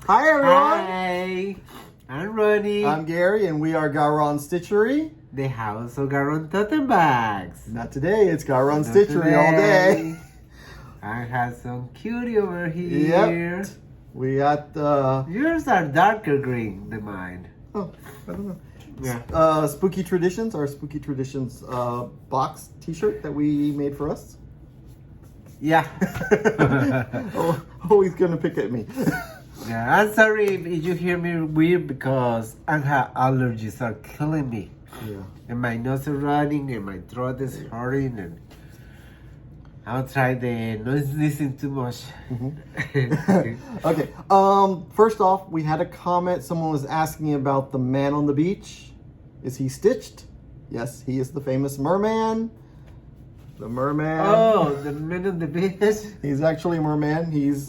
Hi everyone! Hi! I'm Ronnie. I'm Gary and we are GaRon Stitchery. The house of GaRon totem bags. Not today, it's GaRon Not Stitchery all day. I have some cutie over here. Yep. We got Yours are darker green than mine. oh, I don't know. Yeah. Spooky Traditions, our Spooky Traditions box t-shirt that we made for us. Yeah. Oh, he's gonna pick at me. Yeah, I'm sorry if you hear me weird because I have allergies are killing me. Yeah. And my nose is running and my throat is hurting and I'll try the not listen too much. Mm-hmm. Okay. First off, we had a comment. Someone was asking about the man on the beach. Is he stitched? Yes, he is the famous merman. The merman. Oh, the man on the beach. He's actually a merman. He's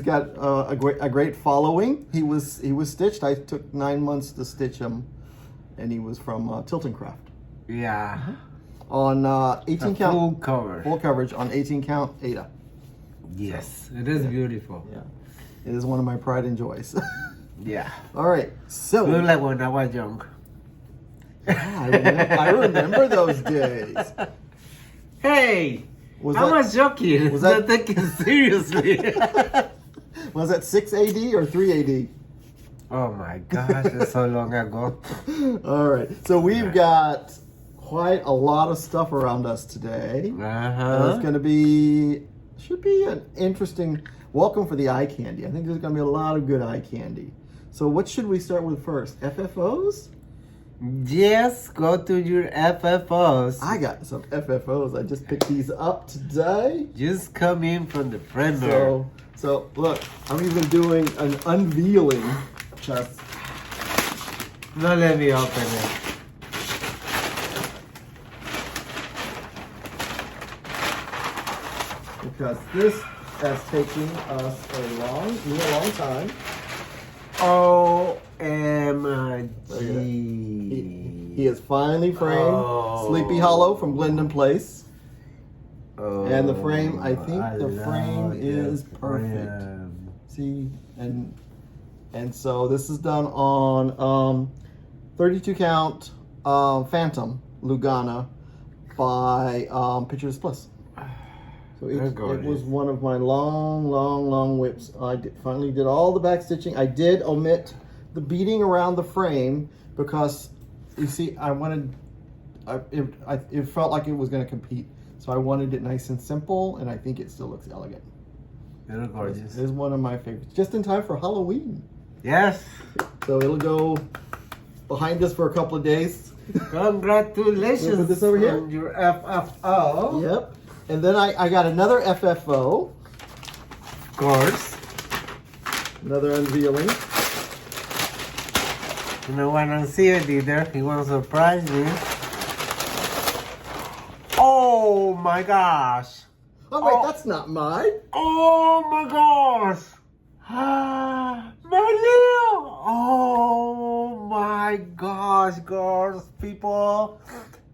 got a great following. He was stitched. I took 9 months to stitch him, and he was from Tilton Craft. Yeah. On 18 count. Full coverage on 18 count Ada. Yes, it is beautiful. Yeah. It is one of my pride and joys. Yeah. All right. So. Look like when I was young. Yeah, I remember those days. Hey, Was I that- was joking. was Not that- taking seriously. Was that 6 AD or 3 AD? Oh my gosh, that's so long ago. All right. So we've got quite a lot of stuff around us today. It's going to should be an interesting welcome for the eye candy. I think there's going to be a lot of good eye candy. So what should we start with first? FFOs? Yes, go to your FFOs. I got some FFOs. I just picked these up today. Just come in from the printer. So look, I'm even doing an unveiling. Just No, let me open it. because this has taken us a long time. OMG. He is finally framed. Oh. Sleepy Hollow from Glendon Place. Oh, And the frame, I think the love frame is this perfect. frame. See, and so this is done on 32 count Phantom Lugana by Pictures Plus. So it was one of my long whips. I finally did all the back stitching. I did omit the beading around the frame because you see, it felt like it was going to compete. So I wanted it nice and simple, and I think it still looks elegant. They're gorgeous. It is one of my favorites. Just in time for Halloween. Yes. So it'll go behind us for a couple of days. Congratulations Put this over here. on your FFO. Yep. And then I got another FFO. Of course. Another unveiling. You know, when I see it either, he wants to surprise me. Oh my gosh. Oh wait, that's not mine. Oh my gosh. My Leo. Oh my gosh, girls, people.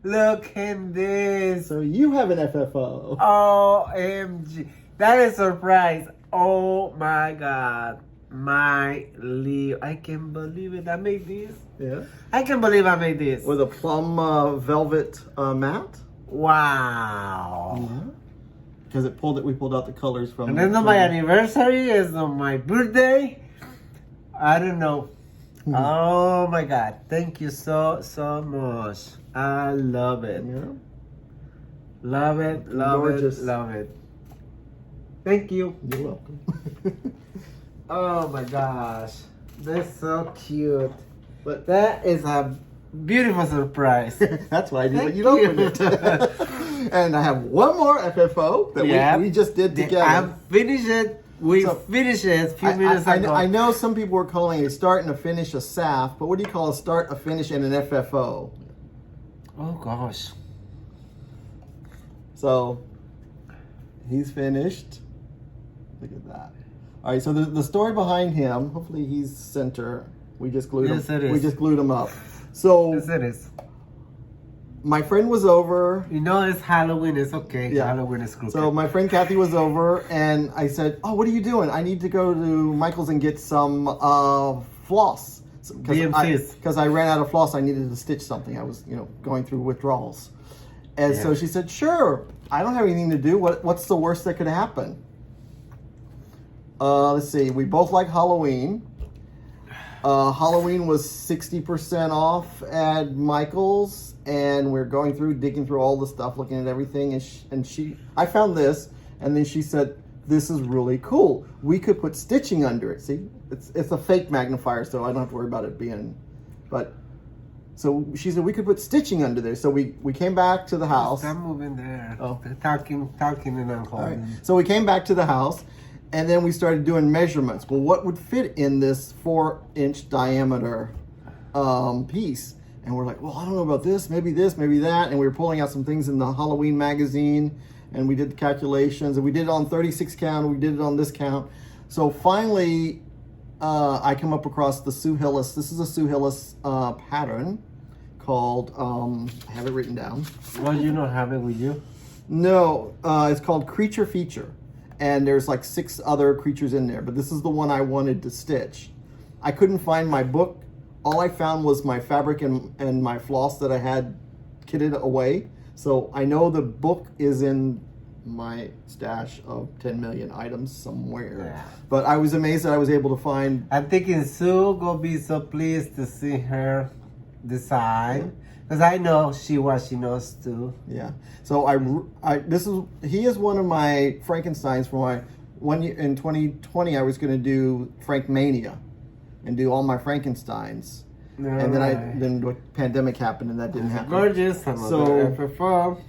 Look at this. So you have an FFO. OMG. That is a surprise. Oh my God. My Leo. I can't believe it. I made this. Yeah. I can't believe I made this. With a plum velvet mat. Wow. Because we pulled out the colors from. And then on my anniversary is on my birthday. I don't know. Oh my God. Thank you so much. I love it. Yeah. Love it. Gorgeous. Love it. Thank you. You're welcome. Oh my gosh. That's so cute. But That is a beautiful surprise. that's why I didn't let Thank you open it. And I have one more FFO that we just did together. I finished it. We finished it a few minutes ago. I know some people were calling a start and a finish a SAF, but what do you call a start, a finish, and an FFO? Oh gosh. So he's finished. Look at that. All right, so the story behind him, hopefully he's center. We just glued Yes, him. it is. We just glued him up. So Yes, it is. my friend was over. You know, it's Halloween. It's okay. Yeah. Halloween is cool. So my friend Kathy was over, and I said, "Oh, what are you doing? I need to go to Michael's and get some floss because I ran out of floss. I needed to stitch something. I was, going through withdrawals." And so she said, "Sure. I don't have anything to do. What's the worst that could happen?" Let's see. We both like Halloween. Halloween was 60% off at Michael's, and we're going through, digging through all the stuff, looking at everything, I found this, and then she said, "This is really cool. We could put stitching under it." See, it's a fake magnifier, so I don't have to worry about it being, so she said we could put stitching under there. So we came back to the house. Stop moving there. Oh. They're talking and I'm holding. Right. So we came back to the house, and then we started doing measurements. Well, what would fit in this 4-inch diameter piece? And we're like, well, I don't know about this, maybe that. And we were pulling out some things in the Halloween magazine, and we did the calculations, and we did it on 36 count, and we did it on this count. So finally, I come up across the Sue Hillis. This is a Sue Hillis pattern called, I have it written down. Well, you don't have it with you? No, it's called Creature Feature. And there's like 6 other creatures in there, but this is the one I wanted to stitch. I couldn't find my book. All I found was my fabric and my floss that I had kitted away. So I know the book is in my stash of 10 million items somewhere. Yeah. But I was amazed that I was able to find. I'm thinking Sue will be so pleased to see her design. Because I know what she knows too. Yeah. So he is one of my Frankensteins for my one year in 2020. I was going to do Frankmania and do all my Frankensteins. And then the pandemic happened and that didn't happen. Gorgeous. FFO.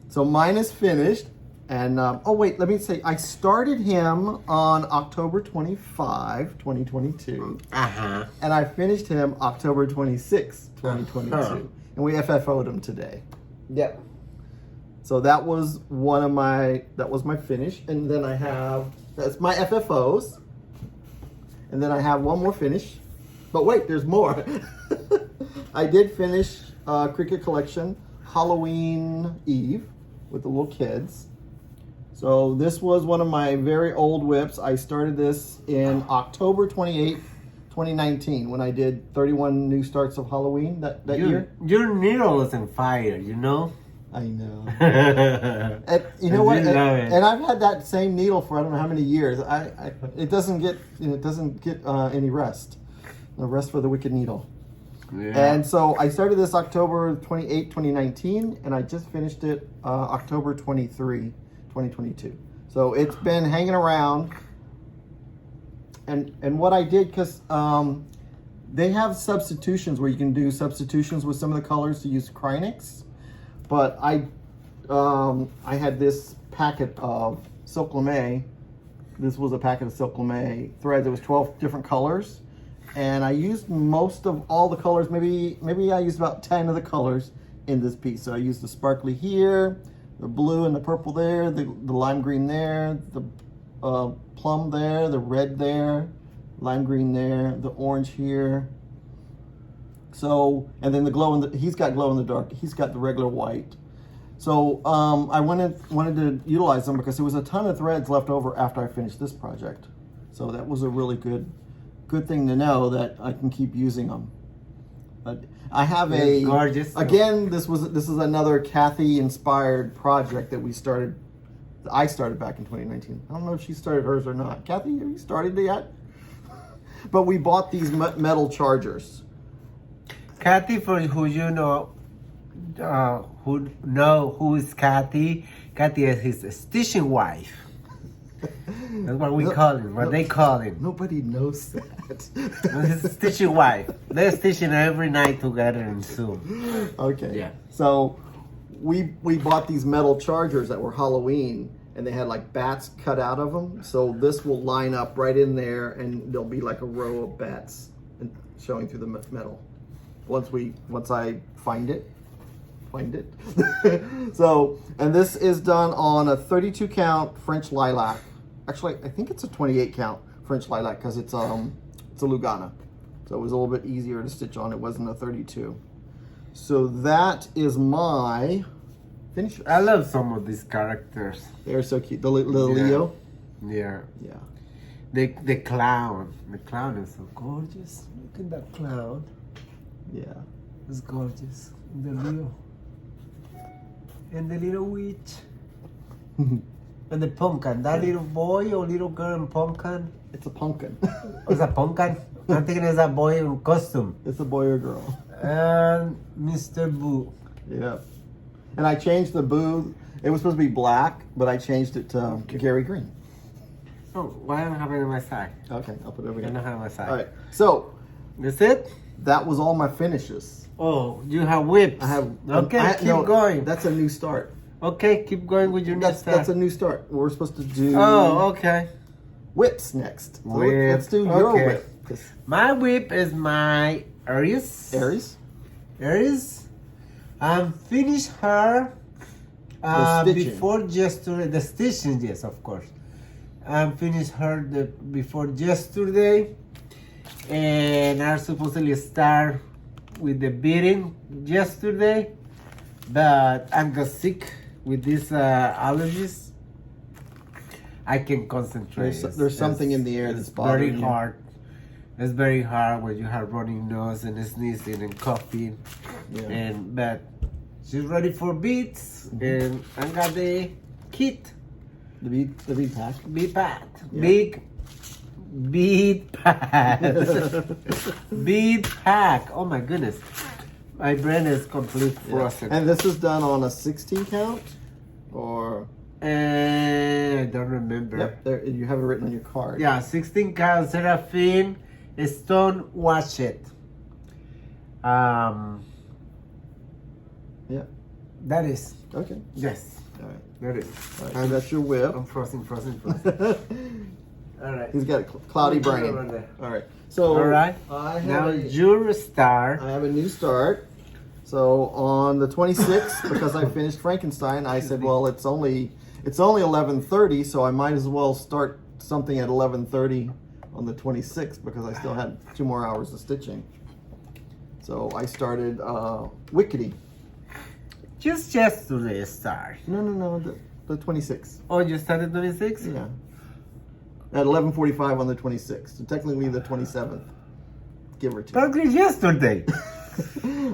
So mine is finished. And let me say, I started him on October 25, 2022. And I finished him October 26, 2022. And we FFO'd him today. Yep. So that was my finish. And then that's my FFOs. And then I have one more finish. But wait, there's more. I did finish Cricut Collection Halloween Eve with the little kids. So this was one of my very old whips. I started this in October 28th, 2019 when I did 31 new starts of Halloween that year. Your needle is on fire, you know? I know. And you know what? And I've had that same needle for I don't know how many years. It doesn't get any rest. No rest for the wicked needle. Yeah. And so I started this October 28, 2019, and I just finished it October 23, 2022. So it's been hanging around. And what I did, because they have substitutions where you can do substitutions with some of the colors to use Krynex. But I had this packet of Silk Lame. This was a packet of Silk Lame threads. It was 12 different colors. And I used most of all the colors. Maybe I used about 10 of the colors in this piece. So I used the sparkly here, the blue and the purple there, the lime green there, the plum there, the red there, lime green there, the orange here. So, and then he's got glow in the dark. He's got the regular white. So I wanted to utilize them because there was a ton of threads left over after I finished this project. So that was a really good thing to know that I can keep using them. But I have gorgeous. Again, this is another Kathy inspired project that I started back in 2019. I don't know if she started hers or not. Kathy, have you started it yet? But we bought these metal chargers. Kathy, for who you know, who is Kathy? Kathy is his stitching wife. That's what we call him. What they call him. Nobody knows that. His stitching wife. They're stitching every night together in Zoom. Okay. Yeah. So we bought these metal chargers that were Halloween, and they had like bats cut out of them. So this will line up right in there, and there'll be like a row of bats showing through the metal. Once I find it. So, and this is done on a 32 count French lilac. Actually, I think it's a 28 count French lilac because it's a Lugana. So it was a little bit easier to stitch on. It wasn't a 32. So that is my finisher. I love some of these characters. They're so cute. The Leo. Yeah. Yeah. The clown. The clown is so gorgeous. Look at that clown. Yeah. It's gorgeous. The Leo. And the little witch. And the pumpkin. That little boy or little girl in pumpkin. It's a pumpkin. Oh, it's a pumpkin? I'm thinking it's a boy in costume. It's a boy or girl. And Mr. Boo. Yeah. And I changed the boo. It was supposed to be black, but I changed it to Gary Green. Oh, why don't I have it on my side? Okay, I'll put it over I don't here. have it on my side. All right. So That's it? that was all my finishes. Oh, you have whips. I have. Okay, keep going. That's a new start. Okay, keep going with your next That's a new start. We're supposed to do Oh, okay. whips next. So Whip. let's do your Okay. whip. 'Cause My whip is my Aries. Aries. Finished her stitching. before yesterday. The stitching, yes, of course. Finished her before yesterday, and I supposedly start with the beading yesterday, but I got sick with these allergies. I can concentrate. There's something in the air that's bothering very you. hard. It's very hard when you have running nose and sneezing and coughing. Yeah. But she's ready for beads, and I got the kit. The bead pack. Bead pad. Yeah. Big bead pad. Bead pack. Oh my goodness. My brain is completely frozen. And this is done on a 16 count, or I don't remember. yep, there you have it written on your card. Yeah, 16 count Seraphine Stone Wash It. Yeah. That is. Okay. Yes. All right. That is. All right. So that's your whip. I'm frozen. All right. He's got a cloudy Over brain. there. All right. So All right. I have Now a, you're a star. I have a new start. So on the 26th, because I finished Frankenstein, I said, well, it's only 11:30, so I might as well start something at 11:30 on the 26th because I still had 2 more hours of stitching. So I started Wickedy. Just yesterday star. No, the 26th. Oh, you started 26? Yeah. At 11:45 on the 26th. So technically the 27th, give or take. Probably yesterday.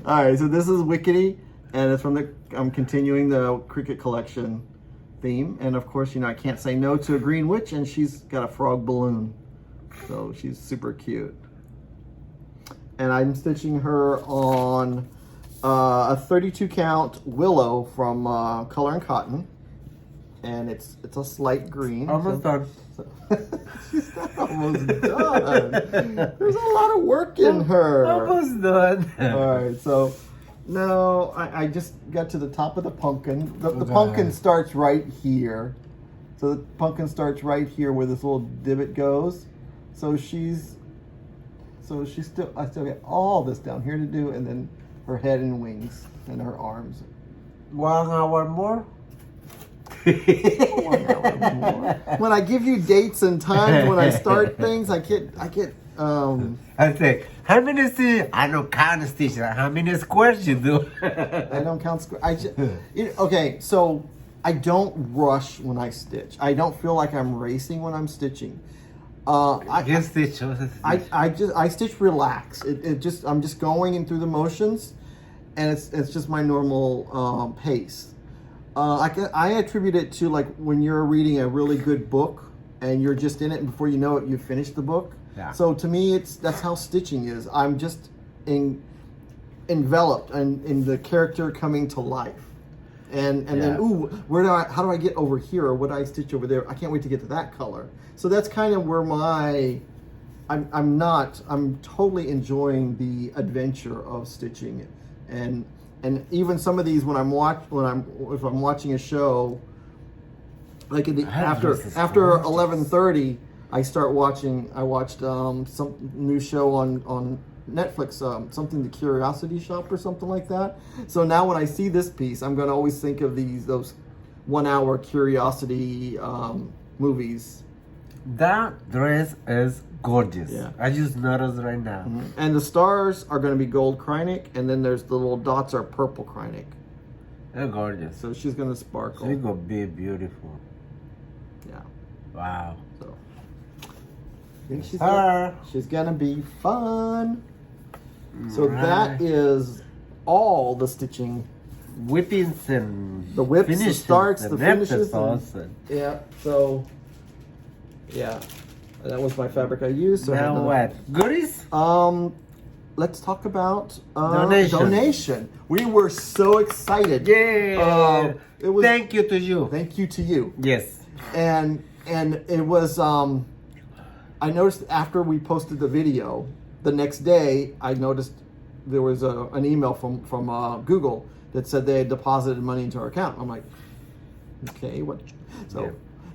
All right, so this is Wickedy, and it's from I'm continuing the Cricket Collection theme, and of course, I can't say no to a green witch, and she's got a frog balloon, so she's super cute. And I'm stitching her on a 32 count willow from Color and Cotton, and it's a slight green. Almost done. She's not almost done. There's a lot of work in her. Almost done. All right, so no, I just got to the top of the pumpkin. The pumpkin starts right here. So the pumpkin starts right here where this little divot goes. So I still get all this down here to do, and then her head and wings and her arms. 1 hour more? 1 hour more. When I give you dates and times when I start things, I get I say, how many stitches? I don't count stitches. How many squares you do? I don't count okay, so I don't rush when I stitch. I don't feel like I'm racing when I'm stitching. I stitch. I stitch relax. I'm just going in through the motions, and it's just my normal pace. I attribute it to like when you're reading a really good book and you're just in it, and before you know it, you finish the book. Yeah. So to me, that's how stitching is. I'm just enveloped in the character coming to life, and then how do I get over here, or what do I stitch over there? I can't wait to get to that color. So that's kind of where I'm totally enjoying the adventure of stitching, and even some of these if I'm watching a show, like after 11:30, I watched some new show on Netflix, something, The Curiosity Shop or something like that. So now when I see this piece, I'm going to always think of those 1 hour Curiosity movies That dress is gorgeous. Yeah. I just noticed right now. And the stars are going to be gold Krynic, and then there's the little dots are purple Krynic. They're gorgeous. So she's going to sparkle. She's gonna be beautiful. Yeah. Wow. So I think she's gonna be fun. So that is all the stitching. Whippings and The whips, the finishes, starts, the neck finishes. and- Yeah. So yeah, that was my fabric I used. So I had Now another- what? Goodies? Let's talk about Donation. We were so excited. Yeah. It was. Thank you to you. Thank you to you. Yes. And it was I noticed after we posted the video, the next day I noticed there was an email from Google that said they had deposited money into our account. I'm like, okay, what?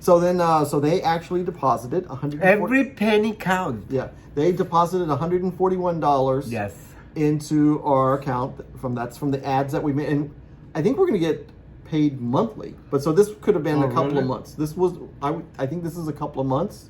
So then they actually deposited Every penny counts. Yeah, they deposited $141. Yes. Into our account from the ads that we made, and I think we're gonna get paid monthly. But so this could have been a couple of months. This was I think this is a couple of months.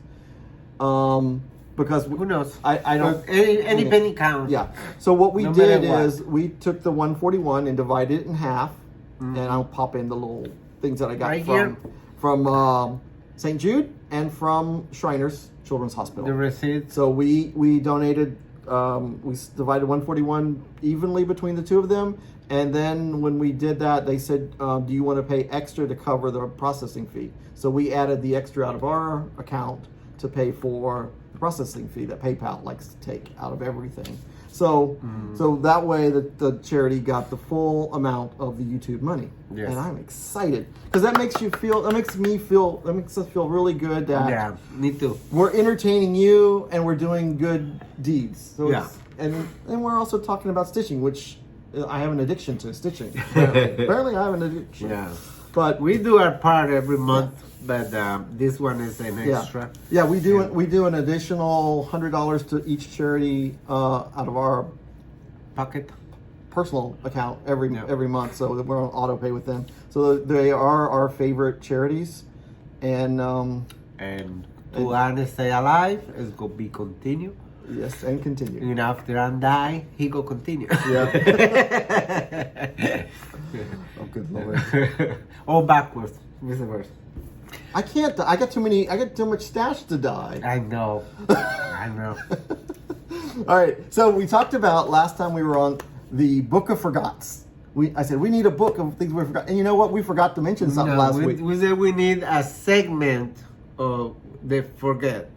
Because Who knows? I don't Any penny counts. Yeah. So what we No did matter what. is we took the 141 and divided it in half, and I'll pop in the little things that I got Right here. from St. Jude and from Shriners Children's Hospital. The receipts. So we donated. We divided 141 evenly between the two of them, and then when we did that, they said, "Do you want to pay extra to cover the processing fee?" So we added the extra out of our account to pay for the processing fee that PayPal likes to take out of everything. So that way the charity got the full amount of the YouTube money. Yes. And I'm excited because that makes us feel really good that Yeah, me too. we're entertaining you and we're doing good deeds. So Yeah. and we're also talking about stitching, which I have an addiction to stitching. Apparently I have an addiction. Yeah. But We do our part every month, but this one is an extra. yeah, we do an additional $100 to each charity out of our Pocket. personal account every Yeah. month, so that we're on auto pay with them. So they are our favorite charities, and And to honest stay alive is gonna be continue. yes, and continue. And after I die, he go continue. Yeah. Oh, good Lord. Or backwards, vice versa. I can't. I got too much stash to die. I know. I know. All right. So we talked about last time we were on the Book of Forgots. I said we need a book of things we forgot, and you know what? We forgot to mention something last week. We said we need a segment of the forget.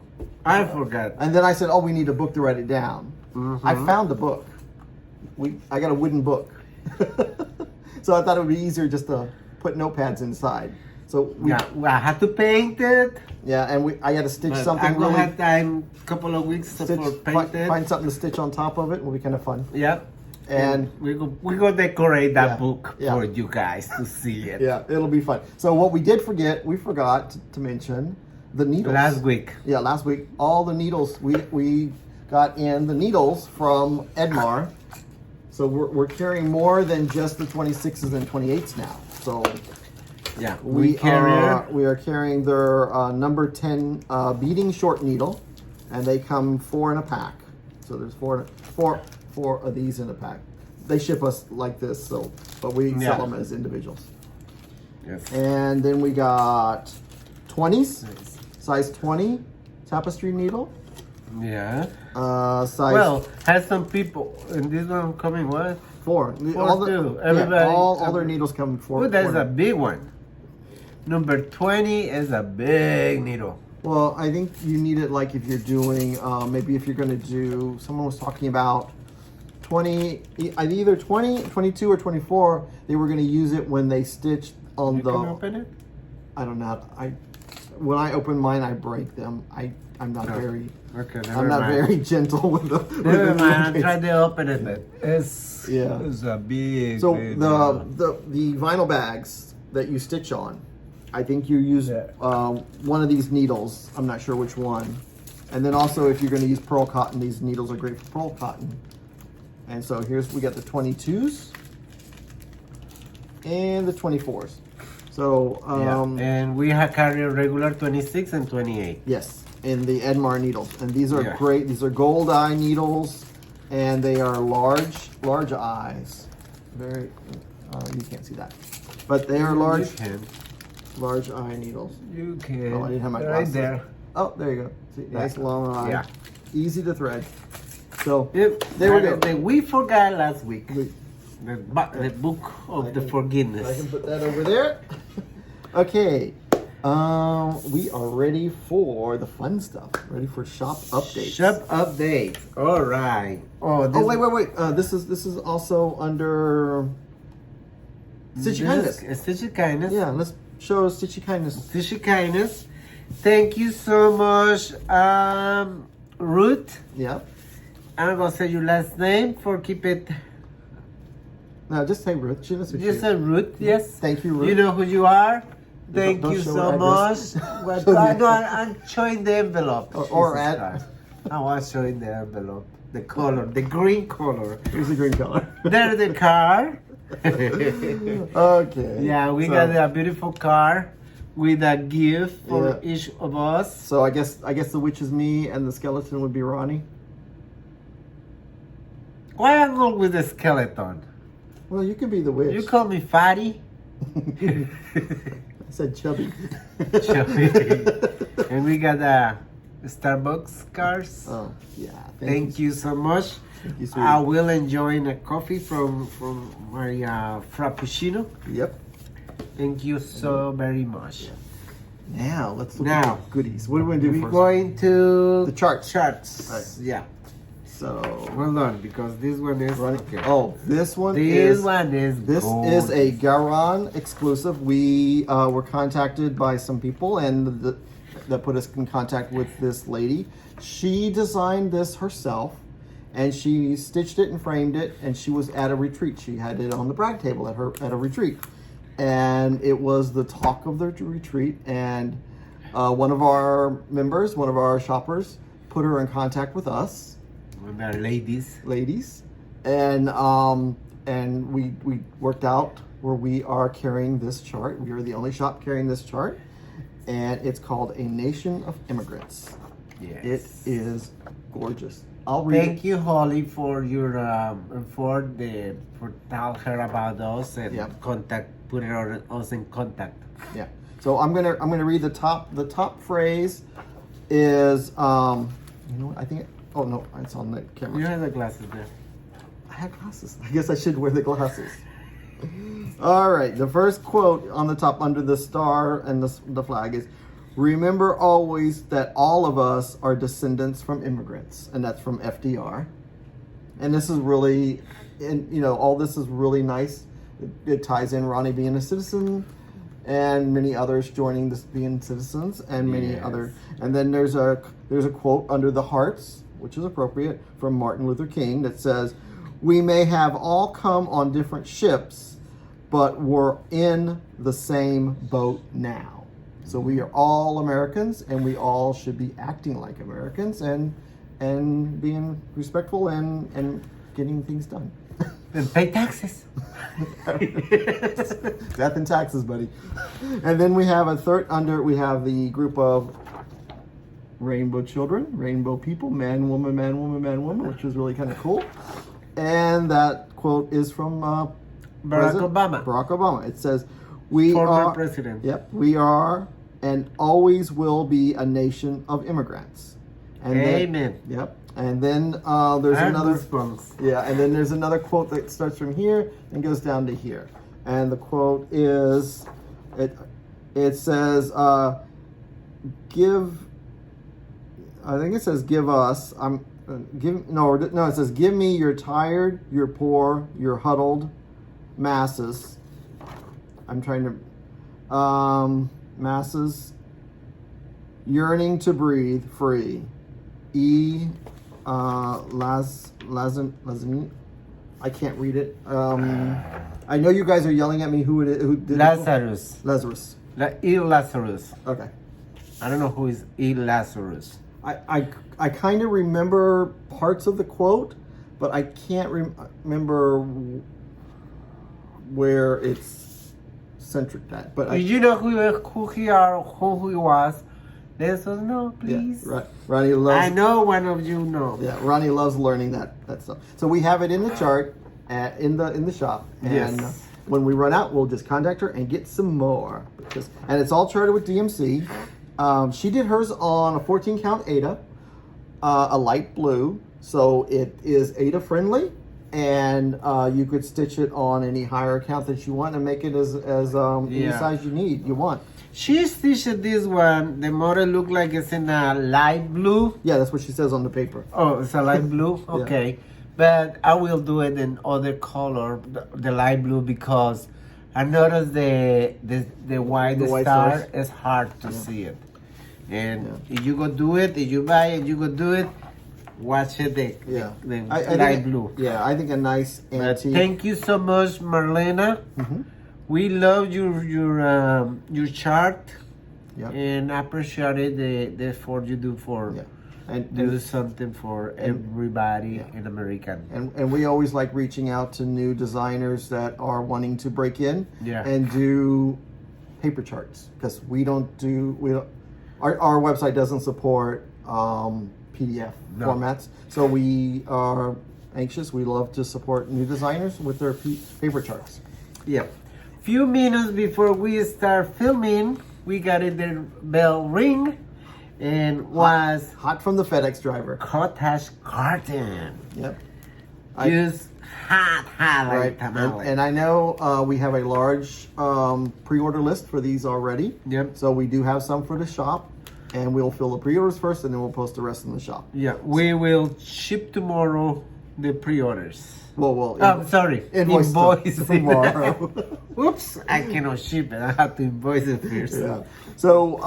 I forgot. And then I said, oh, we need a book to write it down. I found the book. I got a wooden book. So I thought it would be easier just to put notepads inside. So I had to paint it. yeah, and I got to stitch But something I'm gonna really. have time, couple of weeks for paint it. Find something to stitch on top of it. Will be kind of fun. Yep. And we go decorate that Yeah, book yeah. for you guys to see it. yeah, it'll be fun. So what we forgot to mention the needles. Last week. Yeah, last week all the needles we got in the needles from Edmar. So we're carrying more than just the 26s and 28s now. So Yeah, we are carrying their number 10 beading short needle, and they come 4 in a pack. So there's four of these in a pack. They ship us like this, but we sell them as individuals. Yes. And then we got 20s, size 20 tapestry needle. Yeah. Size has some people, and this one coming what? 4. Too. Everybody. All their needles come 4. Oh, that's a big one. Number 20 is a big needle. Well, I think you need it like if you're doing, maybe if you're going to do, someone was talking about 20, either 20, 22, or 24. They were going to use it when they stitched on You can open it? I don't know. When I open mine, I break them. I'm not very. Okay, I'm not very gentle with the. Never mind. I tried to open it, but it's a big. So big the vinyl bags that you stitch on, I think you use one of these needles. I'm not sure which one. And then also, if you're going to use pearl cotton, these needles are great for pearl cotton. And so we got the 22s and the 24s. So, and we have carried regular 26 and 28. yes, in the Edmar needles. And these are Yeah. great. These are gold eye needles, and they are large eyes. Very, you can't see that. But they are large, You can. large eye needles. You can. Oh, I didn't have my Right glasses. there. Oh, there you go. See, Yeah. nice long eye. Yeah. Easy to thread. So, Yep. there we go. We forgot last week. We- The book of I the can- forgiveness. I can put that over there. Okay. We are ready for the fun stuff. Ready for shop updates. Shop update. All right. Oh, wait. This is also under Stitchy Kindness. Stitchy Kindness. Yeah, let's show Stitchy Kindness. Stitchy Kindness. Thank you so much, Ruth. Yeah. I'm gonna say your last name for keep it. No, just say Ruth. She knows who she Just is. say Ruth. Yes. Thank you, Ruth. You know who you are. Thank Don't you show so her much. address. But I'm showing the envelope. Or Jesus at- Christ. I was showing the envelope. The color, the green color. Here's the green color. There's the car. Okay. Yeah, we So- got a beautiful car with a gift for Yeah. each of us. So I guess the witch is me, and the skeleton would be Ronnie. Why am I going with the skeleton? Well, you can be the witch. You call me fatty? I said chubby. Chubby. And we got Starbucks cars. Oh yeah. Thank you so much. Thank you, sweetie. I will enjoy a coffee from my frappuccino. Yep. Thank you so very much. Now let's look Now. at the goodies. What are we gonna do We're first? going to The charts. Charts. Right. Yeah. So Hold on, because this one is okay. oh, this one This is one is this is a GaRon exclusive. We were contacted by some people and that put us in contact with this lady. She designed this herself, and she stitched it and framed it. And she was at a retreat. She had it on the brag table at a retreat, and it was the talk of the retreat. And one of our members, one of our shoppers, put her in contact with us. They're ladies. And we worked out where we are carrying this chart. We are the only shop carrying this chart, and it's called A Nation of Immigrants. Yes. It is gorgeous. I'll read Thank you, Holly, for your for tell her about us and Yep. put us in contact. Yeah. So I'm gonna read the top. The top phrase is you know what, I think. Oh no, it's on the camera. You have the glasses there. I have glasses. I guess I should wear the glasses. All right. The first quote on the top under the star and the flag is, "Remember always that all of us are descendants from immigrants," and that's from FDR. And this is really, and all this is really nice. It ties in Ronnie being a citizen, and many others joining this being citizens, and many Yes. other. And then there's a quote under the hearts, which is appropriate, from Martin Luther King that says, "We may have all come on different ships, but we're in the same boat now." So we are all Americans, and we all should be acting like Americans and being respectful and getting things done. And pay taxes. Death and taxes, buddy. And then we have we have the group of rainbow children, rainbow people, man, woman, man, woman, man, woman, which is really kind of cool. And that quote is from Barack Obama. Barack Obama. It says, "We Former are president. Yep, we are and always will be a nation of immigrants." And Amen. Yep. And then there's I have another. goosebumps. Yeah, and then there's another quote that starts from here and goes down to here. And the quote is, it says, give, I think it says, give us, it says, "Give me your tired, your poor, your huddled masses." I'm trying to, masses yearning to breathe free. Lazim, I can't read it. I know you guys are yelling at me. Who did Lazarus. Lazarus. Lazarus. Okay. I don't know who is Lazarus. I kind of remember parts of the quote, but I can't remember where it's centric that. But If you know who he was, let us know, please. Yeah, Ronnie loves. I know one of you know. Yeah, Ronnie loves learning that stuff. So we have it in the chart in the shop, and Yes. when we run out, we'll just contact her and get some more. And it's all charted with DMC. She did hers on a 14 count Ada, a light blue, so it is Ada friendly, and you could stitch it on any higher count that you want and make it as any size you want. She stitched this one. The model look like it's in a light blue. Yeah, that's what she says on the paper. Oh, it's a light blue? Okay. But I will do it in other color, the light blue, because I noticed the white white star stars. is hard to see it. And if you go do it, if you buy it, you go do it, watch it, the light blue. Yeah, I think a nice antique. Thank you so much, Marlena. Mm-hmm. We love your chart, and appreciate the effort you do for do something for everybody in America. And we always like reaching out to new designers that are wanting to break in and do paper charts, because our website doesn't support PDF formats, so we are anxious. We love to support new designers with their paper charts. Yeah. Few minutes before we start filming, we got the bell ring, and was hot from the FedEx driver. Cottage carton. Yep. Just hot Right. And I know we have a large pre-order list for these already. Yep. So we do have some for the shop, and we'll fill the pre-orders first, and then we'll post the rest in the shop. Yeah, we will ship tomorrow the pre-orders. Well, sorry. Invoice tomorrow. Oops, I cannot ship it. I have to invoice it first. Yeah. So,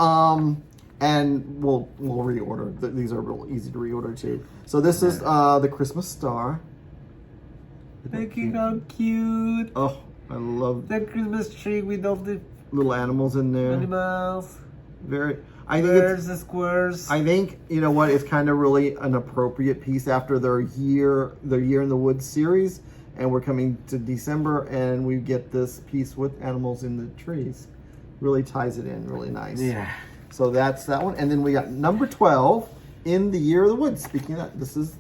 and we'll reorder. These are real easy to reorder too. So this is the Christmas star. Look how cute. Oh, I love the Christmas tree with all the little animals in there. Animals. Birds, the squares. I think, you know what, it's kind of really an appropriate piece after their year in the woods series, and we're coming to December and we get this piece with animals in the trees. Really ties it in really nice. Yeah. So that's that one. And then we got number 12 in the year of the woods. Speaking of that, this is,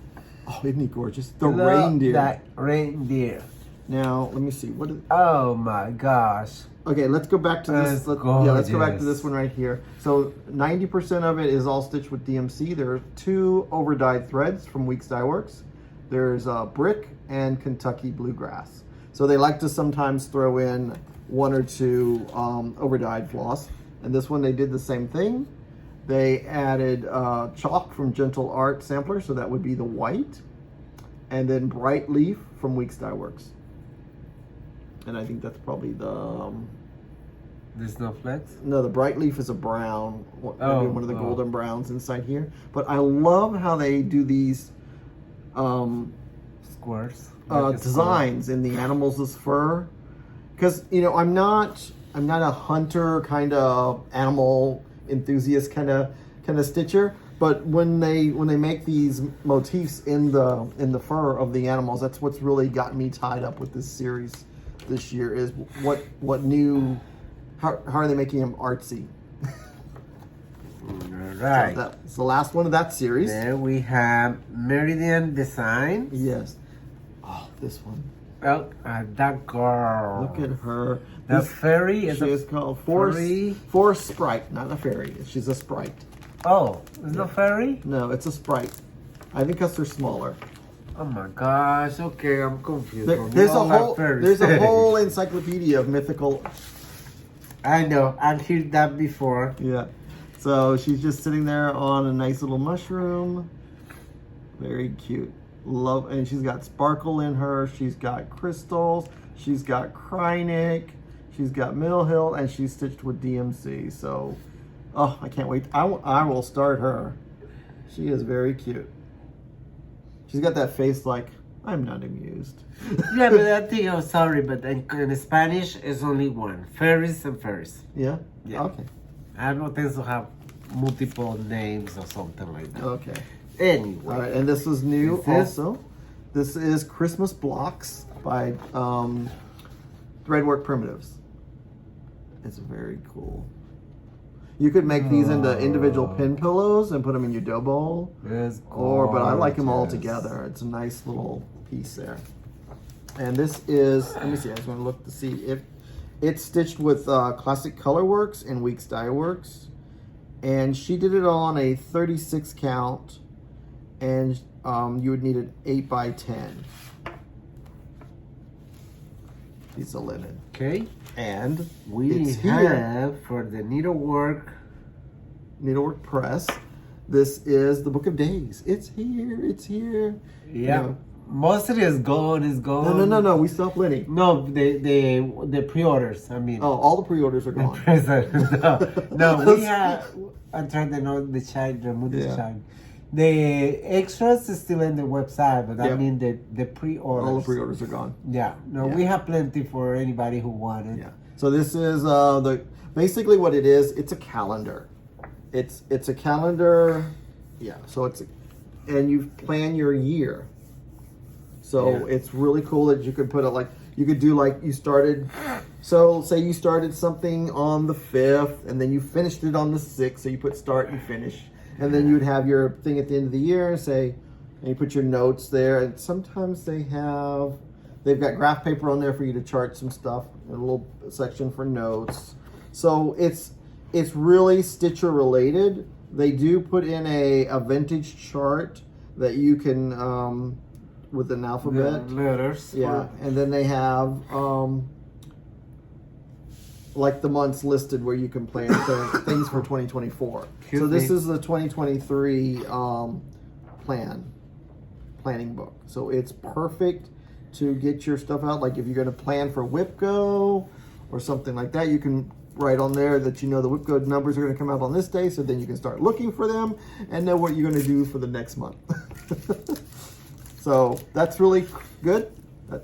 isn't he gorgeous? The reindeer. That reindeer. Now, let me see. Oh my gosh. Okay, let's go back to this. Let's go back to this one right here. So 90% of it is all stitched with DMC. There are 2 overdyed threads from Weeks Dye Works. There's Brick and Kentucky Bluegrass. So they like to sometimes throw in 1 or 2 overdyed floss. And this one they did the same thing. They added chalk from Gentle Art Sampler, so that would be the white. And then Bright Leaf from Weeks Dye Works. And I think that's probably the... the snowflakes? No, the Bright Leaf is a brown. Maybe one of the golden browns inside here. But I love how they do these squares. Designs in the animals' fur. Because, you know, I'm not a hunter kind of animal enthusiast kind of stitcher. But when they make these motifs in the fur of the animals, that's what's really got me tied up with this series this year, is what new, how are they making them artsy? Right. So that's the last one of that series. There we have Meridian Design. Yes. Oh, this one. Oh, that girl. Look at her. The fairy is called Forest Sprite, not a fairy. She's a sprite. Oh, it's not fairy? No, it's a sprite. I think because they're smaller. Oh my gosh, okay, I'm confused. There's a whole encyclopedia of mythical. I know, I've heard that before. Yeah. So she's just sitting there on a nice little mushroom. Very cute. Love, and she's got sparkle in her. She's got crystals. She's got Krynic. She's got Mill Hill, and she's stitched with DMC. So, oh, I can't wait. I will start her. She is very cute. She's got that face like, I'm not amused. Yeah, but I think, I'm sorry, but in Spanish, it's only one. Fairies and fairies. Yeah? Yeah. Okay. I don't think to have multiple names or something like that. Okay. Anyway. All right, and this is new also. This is Christmas Blocks by Threadwork Primitives. It's very cool. You could make these into individual pin pillows and put them in your dough bowl. It's But I like them all gorgeous. together. It's a nice little piece there. And this is, let me see, I just want to look to see if it's stitched with Classic Colorworks and Weeks Dye Works. And she did it on a 36 count, and you would need an 8x10 piece of linen. Okay. And We it's here. have for the needlework. Needlework Press. This is the Book of Days. It's here. It's here. Yeah. You know, Most of it is gone. It's gone. No. We still have plenty. No, the pre-orders. I mean. Oh, all the pre-orders are The gone. present. No, we have. I'm trying to know the shine, remove the Yeah. shine. The extras is still in the website, but I Yep. mean the pre-orders. All the pre-orders are gone. Yeah, no, Yeah. we have plenty for anybody who wanted. Yeah. So this is basically what it is. It's a calendar. It's a calendar. Yeah. So and you plan your year. So Yeah. it's really cool that you could put it like you could do like you started. So say you started something on the 5th and then you finished it on the 6th. So you put start and finish, and then you'd have your thing at the end of the year and say, and you put your notes there. And sometimes they've got graph paper on there for you to chart some stuff, a little section for notes. So it's really Stitcher related. They do put in a vintage chart that you can with an alphabet. The letters. Yeah, and then they have like the months listed where you can plan things for 2024. Cute So this thing. is the 2023 planning book. So it's perfect to get your stuff out. Like if you're going to plan for WIPGO or something like that, you can write on there that you know the WIPGO numbers are going to come out on this day, so then you can start looking for them and know what you're going to do for the next month. So that's really good.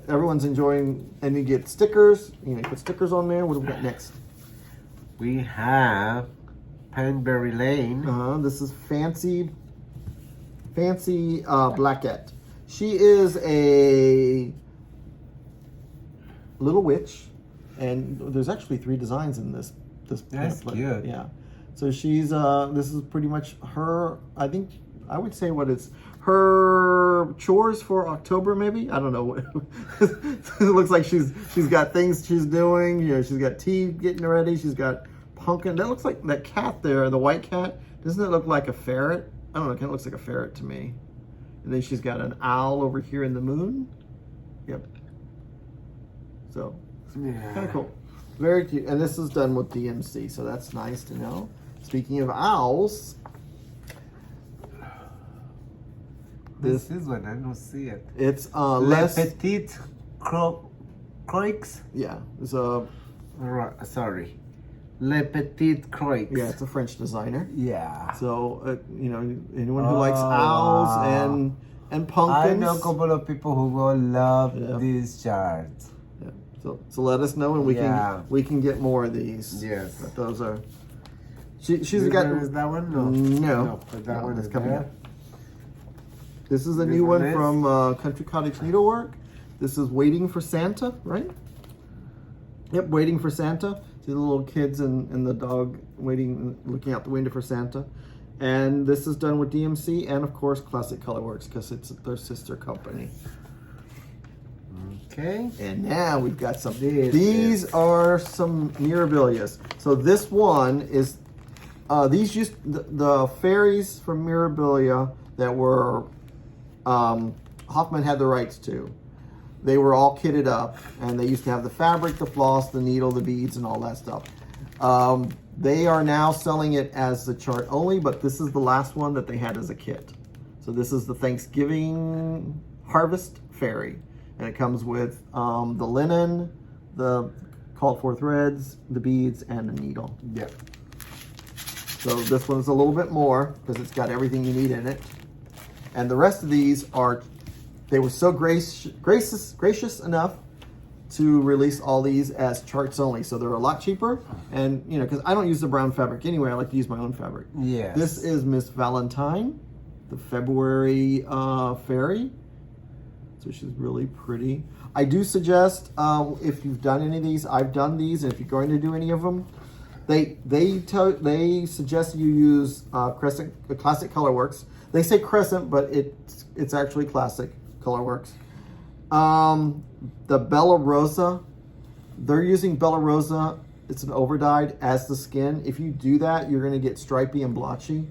Everyone's enjoying, and you get stickers. You put stickers on there. What do we got next? We have Panberry Lane. This is Fancy Blackette. She is a little witch, and there's actually 3 designs in this That's pamphlet. cute. Yeah. So she's this is pretty much her. I think I would say what it's her chores for October, maybe. I don't know. It looks like she's got things she's doing. She's got tea getting ready. She's got pumpkin. That looks like that cat there, the white cat. Doesn't it look like a ferret? I don't know. It kind of looks like a ferret to me. And then she's got an owl over here in the moon. Yep. So Yeah. kind of cool. Very cute. And this is done with DMC, so that's nice to know. Speaking of owls, This is one. I don't see it. it's Le less. Petit Croix. Yeah, it's a Sorry. Le Petit Croix. yeah, it's a French designer. Yeah. So anyone who likes owls wow. and pumpkins. I know a couple of people who will love Yeah. these charts. Yeah. So let us know, and Yeah. we can get more of these. Yes. But those are. She's Is got that one? No. no. But that No, one that's is coming there. up. This is a This new one one is? from Country Cottage Needlework. This is Waiting for Santa, right? Yep, Waiting for Santa. See the little kids and the dog waiting, looking out the window for Santa. And this is done with DMC and, of course, Classic Colorworks because it's their sister company. Okay. And now we've got some. This These is- are some Mirabilias. So this one is these used the fairies from Mirabilia that were Hoffman had the rights to. They were all kitted up, and they used to have the fabric, the floss, the needle, the beads, and all that stuff. They are now selling it as the chart only, but this is the last one that they had as a kit. So this is the Thanksgiving Harvest Fairy, and it comes with the linen, the called for threads, the beads, and the needle. Yep. So this one's a little bit more because it's got everything you need in it. And the rest of these they were so gracious enough to release all these as charts only. So they're a lot cheaper. And, because I don't use the brown fabric anyway, I like to use my own fabric. Yes. This is Miss Valentine, the February fairy. So she's really pretty. I do suggest if you've done any of these, I've done these, and if you're going to do any of them, they suggest you use Classic Colorworks. They say Crescent, but it's actually Classic Colorworks. The Bella Rosa, they're using Bella Rosa. It's an overdyed as the skin. If you do that, you're going to get stripy and blotchy.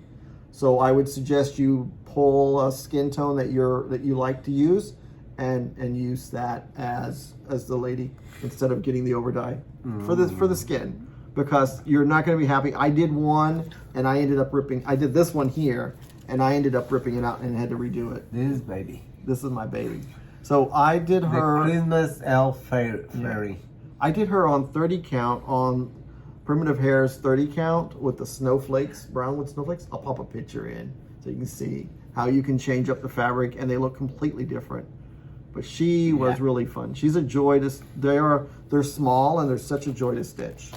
So I would suggest you pull a skin tone that you like to use, and use that as the lady instead of getting the overdye for the skin, because you're not going to be happy. I did one and I ended up ripping. I did this one here and I ended up ripping it out and had to redo it. This is my baby. So I did her the Christmas elf fairy. Yeah. I did her on 30 count on Primitive Hare's 30 count with the snowflakes, brownwood snowflakes. I'll pop a picture in so you can see how you can change up the fabric and they look completely different. But she was really fun. She's a joy to, they're small and they're such a joy to stitch.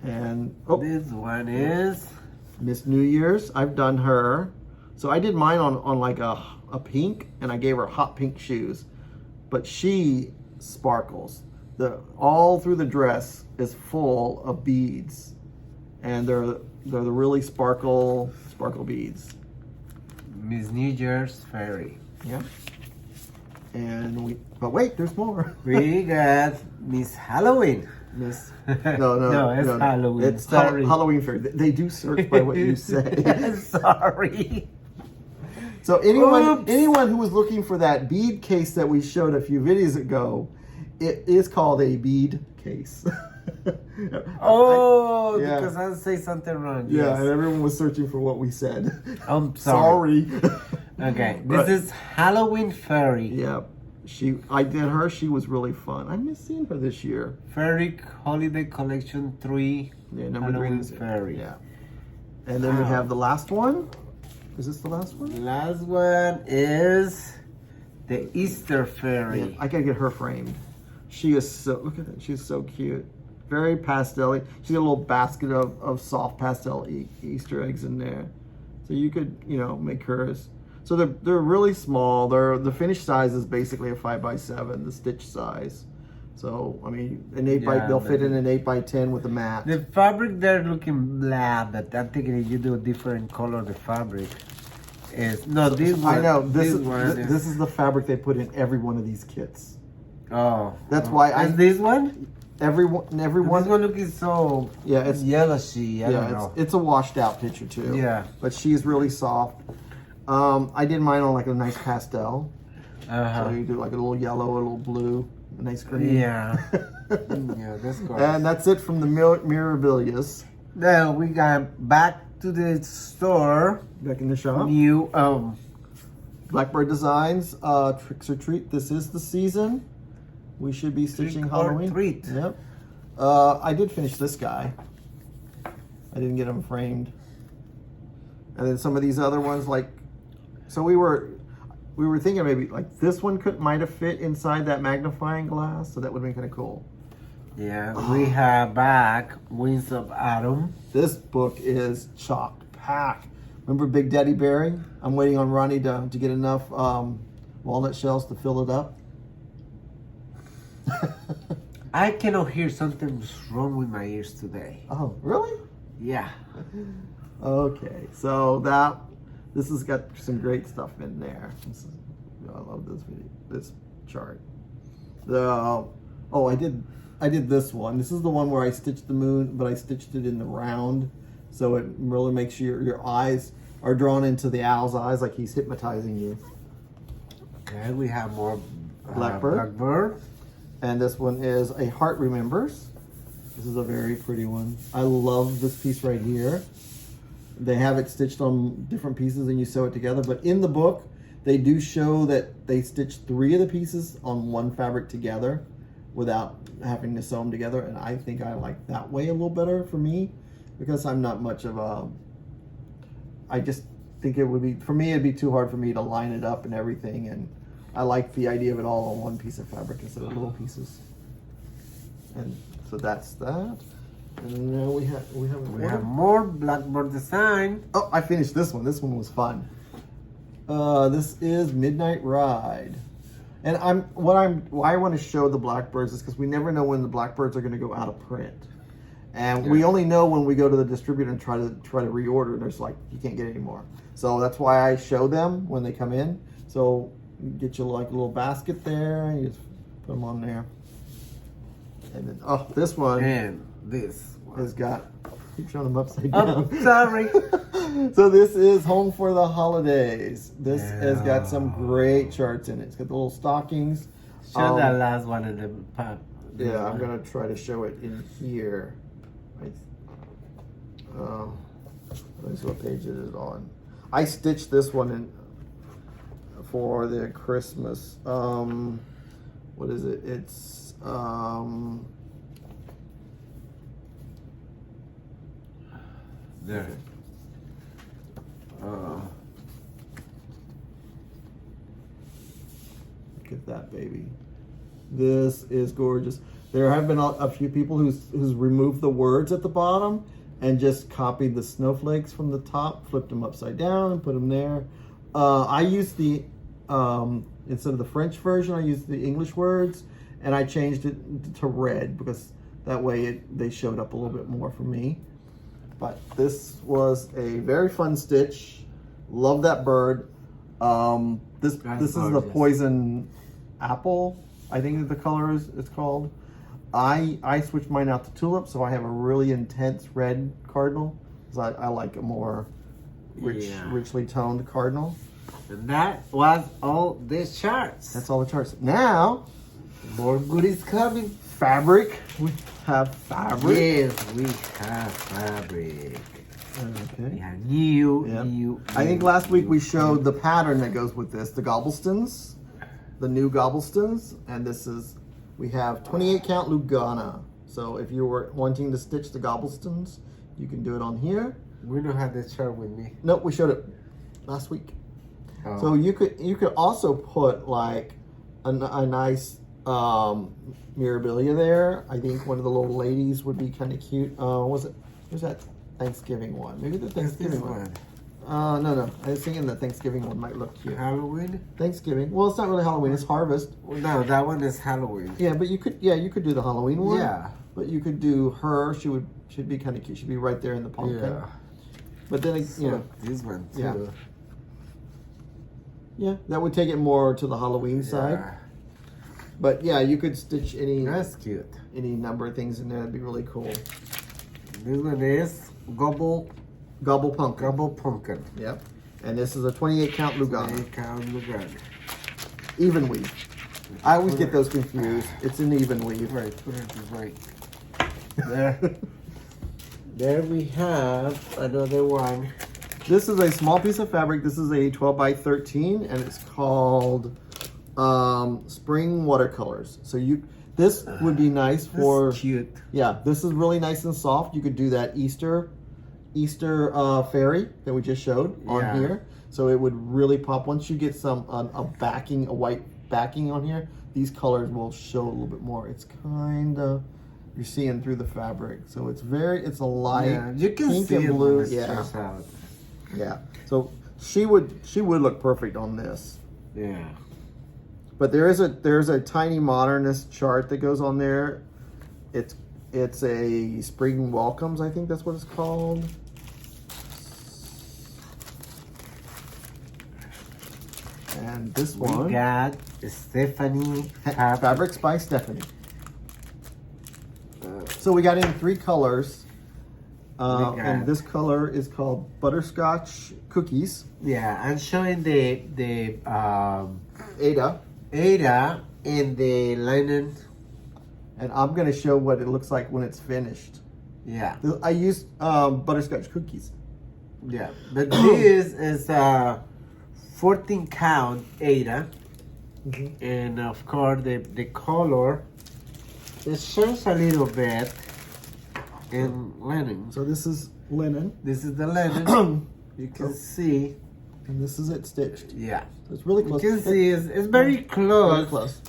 And this one is Miss New Year's. I've done her. So I did mine on like a pink, and I gave her hot pink shoes. But she sparkles. All through the dress is full of beads, and they're the really sparkle beads. Miss New Year's Fairy. Yeah. And but wait, there's more. We got Miss Halloween. No, it's Halloween. It's Halloween Fairy. They do search by what you say. Sorry. So anyone who was looking for that bead case that we showed a few videos ago, it is called a bead case. Because I say something wrong. Yeah, and everyone was searching for what we said. I'm sorry. Okay, this is Halloween Fairy. Yeah, I did her. She was really fun. I missed seeing her this year. Fairy Holiday Collection 3. Yeah, number Halloween 3. Fairy. Yeah. And then we have the last one. Is this the last one? Last one is the Easter Fairy. Yeah, I gotta get her framed. She is so, look at that. She's so cute. Very pastel-y. She's got a little basket of soft pastel Easter eggs in there. So you could, make hers. So they're really small. The finished size is basically a 5x7, the stitch size. So I mean, they'll fit in an 8x10 with a mat. The fabric they're looking black, but I'm thinking if you do a different color, the fabric is this one. I know this is the fabric they put in every one of these kits. Oh, that's why this one. Everyone. This one looking so it's yellowy. I don't know. It's a washed out picture too. Yeah, but she's really soft. I did mine on like a nice pastel. So you do like a little yellow, a little blue, a nice green. Yeah. Yeah, that's cool. And that's it from the Mirabilias. Now we got back to the store. Back in the shop. New Blackbird Designs, Tricks or Treat. This is the season. We should be stitching Halloween. Treat. Yep. I did finish this guy. I didn't get him framed. And then some of these other ones, so we were thinking maybe like this one might have fit inside that magnifying glass, so that would be kind of cool. Yeah, we have back Wings of Autumn. This book is chock packed. Remember Big Daddy Barry? I'm waiting on Ronnie to get enough walnut shells to fill it up. I cannot hear something's wrong with my ears today. Oh, really? Yeah. Okay, so this has got some great stuff in there. I love this video, this chart. I did this one. This is the one where I stitched the moon, but I stitched it in the round, so it really makes your eyes are drawn into the owl's eyes, like he's hypnotizing you. Okay, we have more Blackbird. And this one is A Heart Remembers. This is a very pretty one. I love this piece right here. They have it stitched on different pieces and you sew it together, but in the book, they do show that they stitched 3 of the pieces on one fabric together without having to sew them together, and I think I like that way a little better for me, because I'm not much of I just think it would be, for me, it'd be too hard for me to line it up and everything, and I like the idea of it all on one piece of fabric instead of little pieces. And so that's that. And now we have more Blackbird design. Oh, I finished this one. This one was fun. This is Midnight Ride. And why I want to show the blackbirds is because we never know when the blackbirds are going to go out of print, and we only know when we go to the distributor and try to reorder. And there's like you can't get any more. So that's why I show them when they come in. So you get you like a little basket there, and you just put them on there. And then this one And this one. has got. Keep showing them upside down. Oh, sorry. So this is Home for the Holidays. This has got some great charts in it. It's got the little stockings. Show that last one in the pop. Yeah, I'm gonna try to show it in here. Let me see what page it is on. I stitched this one in for the Christmas. What is it? It's there. Look at that, baby. This is gorgeous. There have been a few people who's removed the words at the bottom and just copied the snowflakes from the top, flipped them upside down, and put them there. I used the instead of the French version, I used the English words, and I changed it to red because that way they showed up a little bit more for me. But this was a very fun stitch. Love that bird. This is the poison apple. I think the color it's called. I switched mine out to tulip, so I have a really intense red cardinal. Because I like a more richly toned cardinal. And that was all the charts. That's all the charts. Now, More goodies coming. fabric. We have fabric. Yes, we have fabric. Okay. Yeah, new. I think last week we showed the pattern that goes with this, the Gobblestons, the new Gobblestons, and we have 28 count Lugana. So if you were wanting to stitch the Gobblestons, you can do it on here. We don't have the chart with me. Nope, we showed it last week. Oh. So you could also put like a nice mirabilia there. I think one of the little ladies would be kind of cute. Where's that Thanksgiving one? Maybe the Thanksgiving one. No. I was thinking the Thanksgiving one might look cute. Halloween? Thanksgiving. Well, it's not really Halloween. It's Harvest. Well, no, that one is Halloween. Yeah, but you could do the Halloween one. Yeah. But you could do her. She'd be kind of cute. She'd be right there in the pumpkin. Yeah. But then this one too. Yeah. Yeah, that would take it more to the Halloween side. But yeah, you could stitch That's cute. any number of things in there. That'd be really cool. This one is Gobble Pumpkin. Yep. And this is a 28 count Lugana. 28 count Lugana. Even weave. I always get those confused. It's an even weave. Right, put it right. There. There we have another one. This is a small piece of fabric. This is a 12 by 13, and it's called Spring Watercolors. So this would be nice for. That's cute. Yeah, this is really nice and soft. You could do that Easter fairy that we just showed on here. So it would really pop once you get a white backing on here. These colors will show a little bit more. It's kind of. You're seeing through the fabric, so it's a light you can pink see and it blue. when it starts out. Yeah. So she would look perfect on this. Yeah. But there's a tiny modernist chart that goes on there. It's a spring welcomes, I think that's what it's called. And this one We got Stephanie Fabrics by Stephanie. So we got in 3 colors. And this color is called Butterscotch Cookies. Yeah, I'm showing the Ada and the linen. And I'm going to show what it looks like when it's finished. Yeah. I used Butterscotch Cookies. Yeah. But this is 14 count Ada. Mm-hmm. And of course the color, it shows a little bit in linen. So this is linen. This is the linen. You can see. And this is it stitched. Yeah. So it's really You close. can see it's very close. Very close.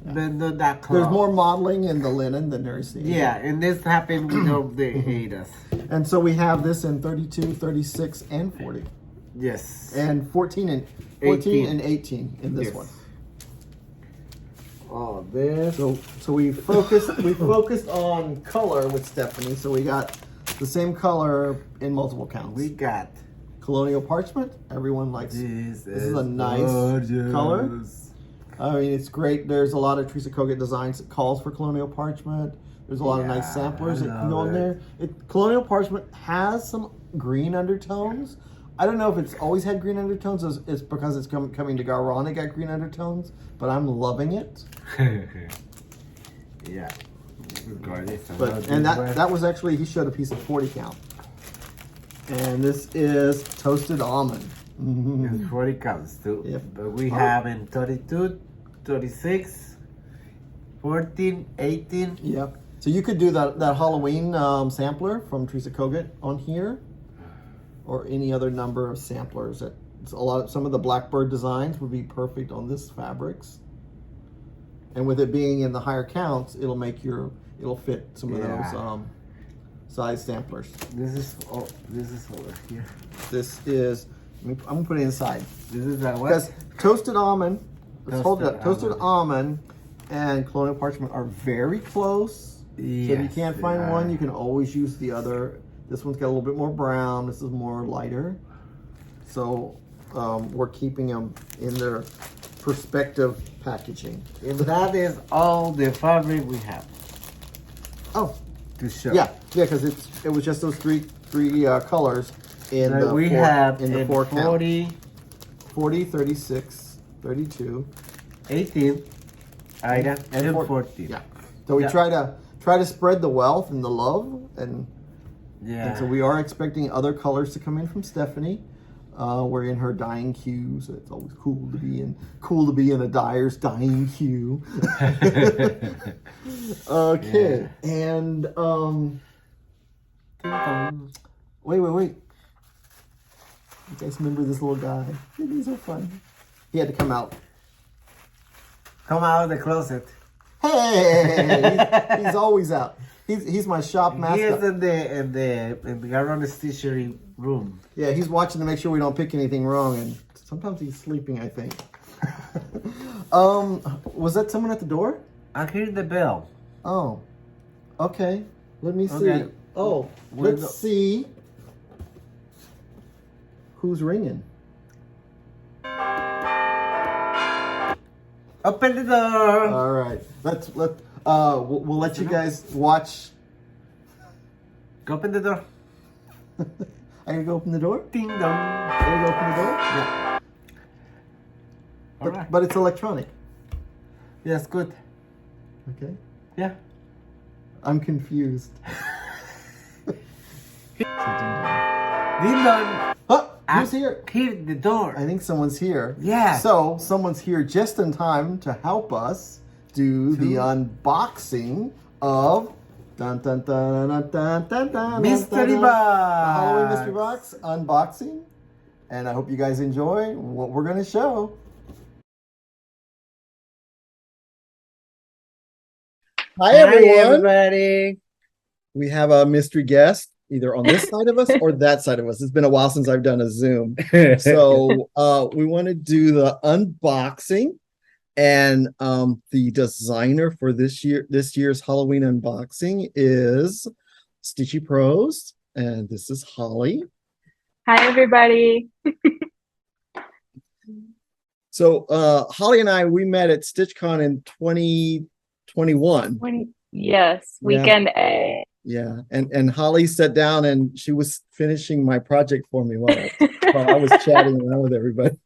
But not that close. There's more modeling in the linen than there is in. Yeah, and this happened with all the Adas. And so we have this in 32, 36, and 40. Yes. And 14 and 18 in this one. Oh, this. So we focused on color with Stephanie. So we got the same color in multiple counts. We got colonial parchment. Everyone likes this. This is a nice color. I mean, it's great. There's a lot of Teresa Kogut designs that calls for colonial parchment. There's a lot of nice samplers that can go in there. Colonial parchment has some green undertones. I don't know if it's always had green undertones. It's because it's coming to GaRon, it got green undertones. But I'm loving it. Yeah. Gorgeous. And that was actually, he showed a piece of 40 count. And this is toasted almond. It's 40 counts too. Yep. But we have in 32, 36, 14, 18. Yep. So you could do that Halloween sampler from Teresa Kogut on here, or any other number of samplers. Some of the blackbird designs would be perfect on this fabrics. And with it being in the higher counts, it'll fit some of those size samplers. This is over here. This is, I'm gonna put it inside. This is that what? Because toasted almond, toasted almond and colonial parchment are very close. Yes, so if you can't find one, you can always use the other. This one's got a little bit more brown. This is more lighter. So we're keeping them in their perspective packaging. And that is all the fabric we have. Oh, to show. Yeah, because it was just those three colors in the we four, have in the 40, 36, 32, 18, and 14. Yeah. So we try to spread the wealth and the love, and so we are expecting other colors to come in from Stephanie. We're in her dyeing queue, so it's always cool to be in a dyer's dyeing queue. Okay, and wait. You guys remember this little guy? He's so fun. He had to come out. Come out of the closet. Hey, he's always out. He's my shop mascot. He is in the GaRon Stitchery room. Yeah, he's watching to make sure we don't pick anything wrong, and sometimes he's sleeping, I think. Was that someone at the door? I hear the bell. Oh, okay. Let me see. Okay. Oh, let's see who's ringing. Open the door. All right. We'll let you guys watch. Go open the door. I gotta go open the door? Ding dong. I gotta go open the door? Yeah. All right. But it's electronic. Yes, good. Okay. Yeah. I'm confused. Ding dong. Oh, who's here? Hear the door. I think someone's here. Yeah. So someone's here just in time to help us do the unboxing of Mystery the box. Halloween mystery box unboxing. And I hope you guys enjoy what we're going to show. Hi everybody. We have a mystery guest either on this side of us or that side of us. It's been a while since I've done a Zoom. So we want to do the unboxing, and the designer for this year's Halloween unboxing is Stitchy Pros, and this is Holly. Hi everybody. So Holly and I, we met at StitchCon in 2021. Yes, weekend A. Yeah, and Holly sat down and she was finishing my project for me while I was chatting around with everybody.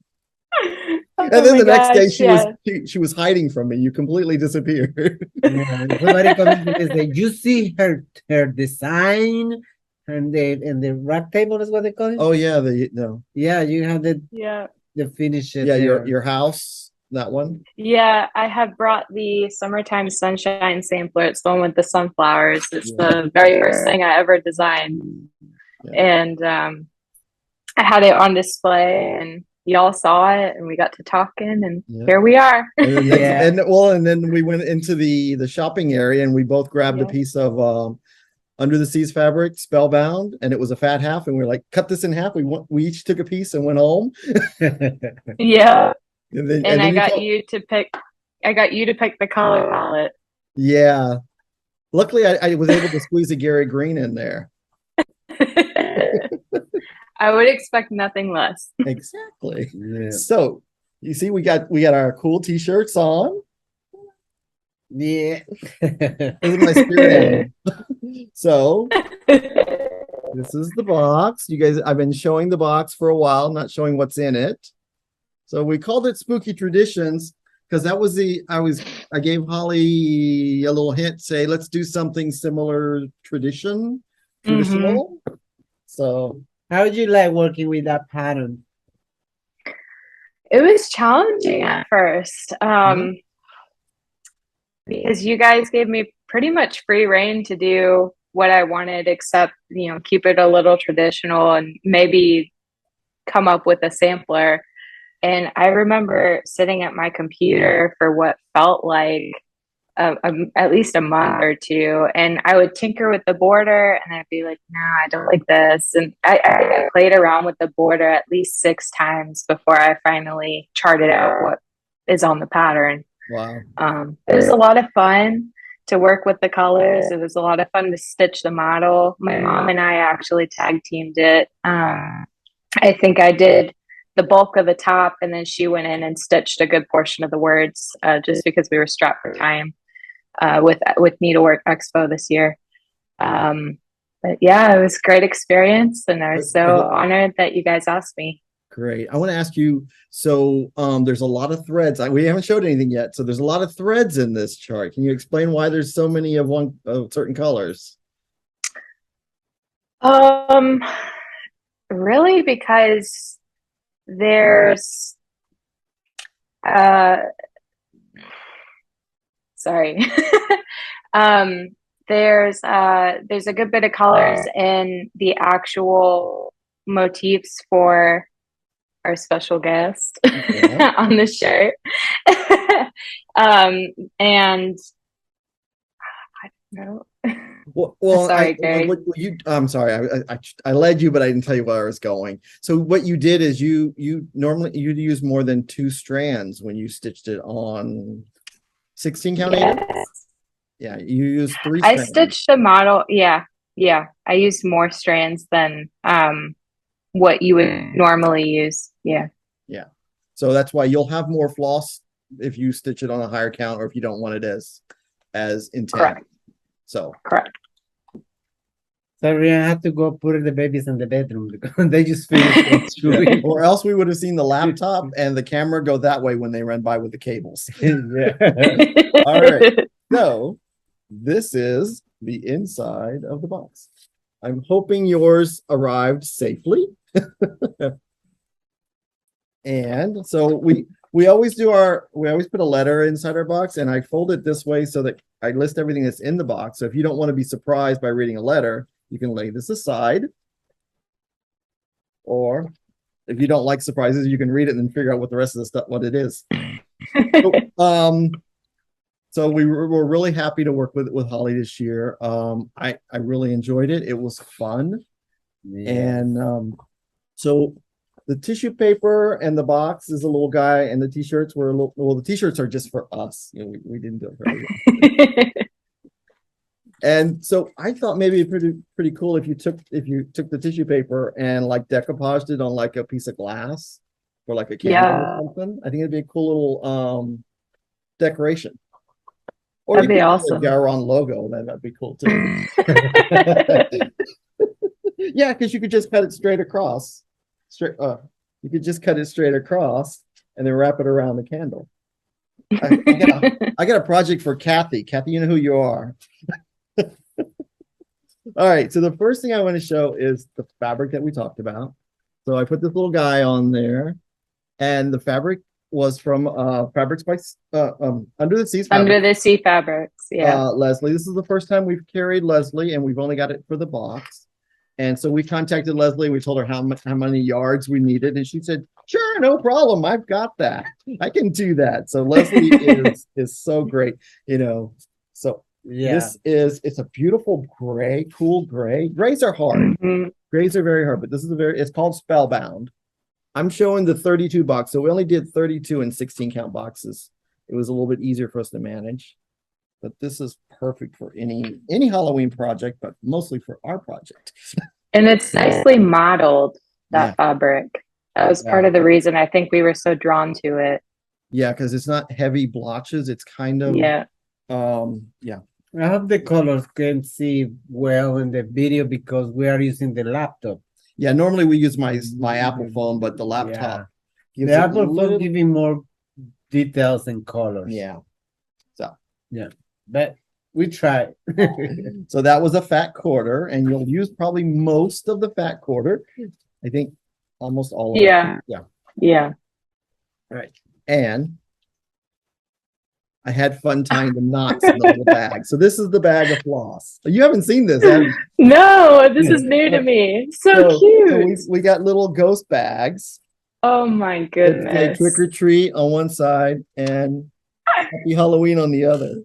Oh, and then the next day yes. she was hiding from me. You completely disappeared. Yeah, everybody comes and say, "You see her design and the rack table is what they call it." Oh yeah, Yeah, you have the finish it. Yeah, your house. That one? Yeah, I have brought the Summertime Sunshine sampler. It's the one with the sunflowers. It's the very first thing I ever designed. Yeah. And I had it on display, and y'all saw it, and we got to talking, and here we are. And then we went into the shopping area, and we both grabbed a piece of Under the Seas fabric, Spellbound, and it was a fat half, and we were like, cut this in half. We each took a piece and went home. Yeah. And then I got you to pick I got you to pick the color palette. Yeah. Luckily, I was able to squeeze a Gary Green in there. I would expect nothing less. Exactly. Yeah. So you see, we got our cool t-shirts on. Yeah. This is my spirit animal. So this is the box. You guys, I've been showing the box for a while, not showing what's in it. So we called it Spooky Traditions because that was I gave Holly a little hint, say, let's do something similar traditional. So how would you like working with that pattern? It was challenging at first. Because you guys gave me pretty much free reign to do what I wanted, except, keep it a little traditional and maybe come up with a sampler. And I remember sitting at my computer for what felt like at least a month or two, and I would tinker with the border and I'd be like, no, I don't like this. And I played around with the border at least 6 times before I finally charted out what is on the pattern. wow. It was a lot of fun to work with the colors. It was a lot of fun to stitch the model. My mom and I actually tag teamed it. I think I did the bulk of the top, and then she went in and stitched a good portion of the words, just because we were strapped for time with Needlework Expo this year. But yeah, it was a great experience, and I was so honored that you guys asked me. Great. I want to ask you, so there's a lot of threads. We haven't showed anything yet, so there's a lot of threads in this chart. Can you explain why there's so many of certain colors? Really, because there's sorry. There's a good bit of colors in the actual motifs for our special guest on the shirt. And I don't know. Well, sorry, Gary. I'm sorry. I led you, but I didn't tell you where I was going. So what you did is you normally you'd use more than 2 strands when you stitched it on 16 count. Yes. Yeah, you used 3 strands. I stitched the model. Yeah. I used more strands than what you would normally use. Yeah. So that's why you'll have more floss if you stitch it on a higher count, or if you don't want it as intense. Correct. So correct. So we have to go put the babies in the bedroom because they just finished. Yeah. Or else we would have seen the laptop and the camera go that way when they ran by with the cables. All right. So this is the inside of the box. I'm hoping yours arrived safely. And so we always put a letter inside our box, and I fold it this way so that I list everything that's in the box. So if you don't want to be surprised by reading a letter, you can lay this aside. Or if you don't like surprises, you can read it and then figure out what the rest of the stuff, what it is. So we were really happy to work with Holly this year. I really enjoyed it. It was fun. Yeah. And so the tissue paper and the box is a little guy, and the t-shirts were the t-shirts are just for us. We didn't do it for everyone. And so I thought maybe it'd be pretty cool if you took the tissue paper and like decoupaged it on like a piece of glass or like a candle or something. I think it'd be a cool little decoration. Or that'd be awesome. The GaRon logo, that'd be cool too. Yeah, because you could just cut it straight across. You could just cut it straight across and then wrap it around the candle. I got a project for Kathy. Kathy, you know who you are. All right, so the first thing I want to show is the fabric that we talked about. So I put this little guy on there, and the fabric was from Fabrics by Under the Sea Fabrics. Under the Sea Fabrics, yeah. Leslie, this is the first time we've carried Leslie, and we've only got it for the box. And so we contacted Leslie. We told her how many yards we needed, and she said, "Sure, no problem. I've got that. I can do that." So Leslie is so great, So yeah, it's a beautiful gray, cool gray. Grays are hard. Mm-hmm. Grays are very hard, but this is it's called Spellbound. I'm showing the 32 box, so we only did 32 and 16 count boxes it was a little bit easier for us to manage. But this is perfect for any Halloween project, but mostly for our project. And it's nicely modeled, that fabric. That was part of the reason I think we were so drawn to it. Yeah, because it's not heavy blotches. It's kind of yeah. I hope the colors can see well in the video because we are using the laptop. Yeah, normally we use my Apple phone, but the laptop gives the it Apple phone giving more details and colors. Yeah. So but we try. So that was a fat quarter, and you'll use probably most of the fat quarter. I think almost all of it. Yeah. Right. And I had fun tying the knots in the little bag. So this is the bag of floss. You haven't seen this, have you? No, this is new to me. So cute. So we got little ghost bags. Oh my goodness. Trick or treat on one side and Happy Halloween on the other.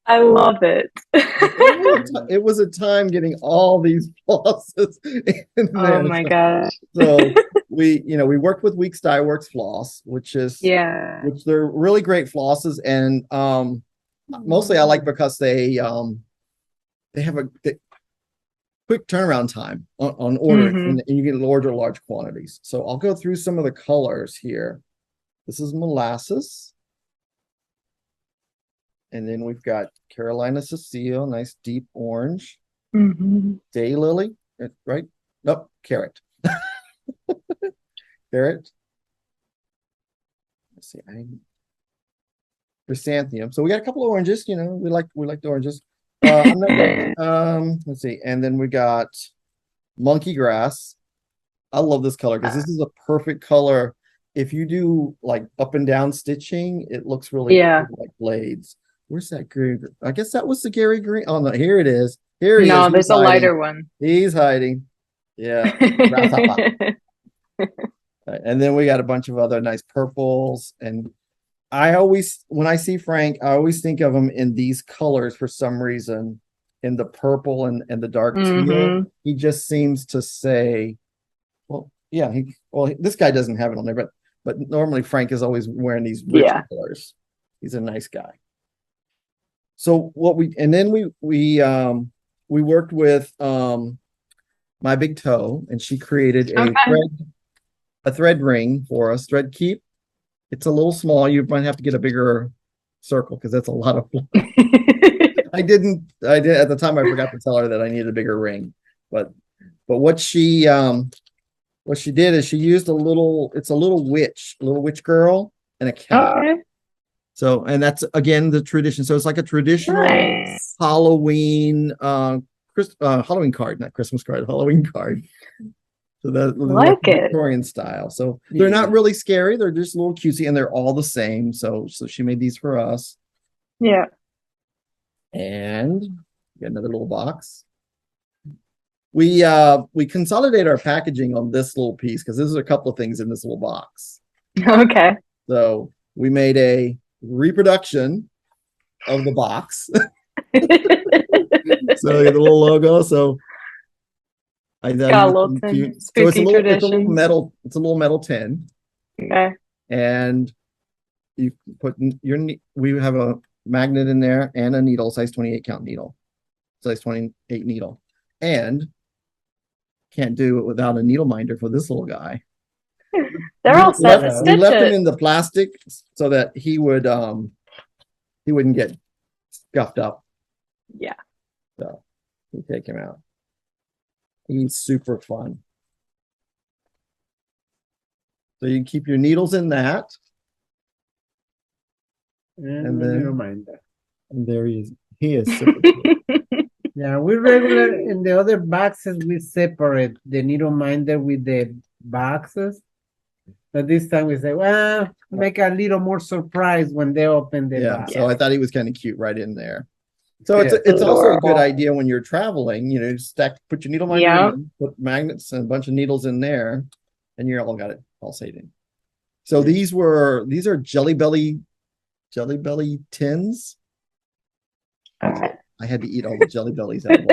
I love it. It was a time getting all these flosses in there. Oh my gosh. So we worked with Weeks Dye Works floss, which they're really great flosses, and mostly I like because they have a quick turnaround time on ordering, and you can order large quantities. So I'll go through some of the colors here. This is molasses. And then we've got Carolina Cecile, nice deep orange. Daylily, right? Nope, carrot. Carrot. Let's see. Chrysanthemum. So we got a couple of oranges. We like the oranges. Let's see. And then we got monkey grass. I love this color because this is a perfect color. If you do like up and down stitching, it looks really cool, like blades. Where's that green? I guess that was the Gary Green. Oh no, here it is. Here he is. No, there's a lighter one. He's hiding. Yeah. And then we got a bunch of other nice purples. And when I see Frank, I always think of him in these colors for some reason, in the purple and the dark teal. He just seems to say, this guy doesn't have it on there, but normally Frank is always wearing these rich colors. He's a nice guy. So we worked with My Big Toe, and she created a thread ring for us, thread keep. It's a little small. You might have to get a bigger circle because that's a lot of I did at the time. I forgot to tell her that I needed a bigger ring, but what she did is she used a little witch girl and a cat. Okay. So, and that's again the tradition. So it's like a traditional Halloween Halloween card, not Christmas card, Halloween card. So that's like Victorian style. So they're not really scary. They're just a little cutesy, and they're all the same. So she made these for us. Yeah. And get another little box. We consolidate our packaging on this little piece because there's a couple of things in this little box. Okay. So we made a reproduction of the box. So the little logo. So it's a little metal. It's a little metal tin. Okay. And you put we have a magnet in there and a needle, size 28 count needle, size 28 needle, and can't do it without a needle minder for this little guy. They're all set to stitch. We left him in the plastic so that he wouldn't get scuffed up. Yeah. So we take him out. He's super fun. So you can keep your needles in that. And then and there he is. He is super cool. Yeah, we regular in the other boxes we separate the needle minder with the boxes. But this time we say, well, make a little more surprise when they open the box. So I thought he was kind of cute right in there. So it's also a good idea when you're traveling, put your needle minder in, put magnets and a bunch of needles in there, and you're all got it pulsating. So these are Jelly Belly tins. Okay. I had to eat all the Jelly Bellies out of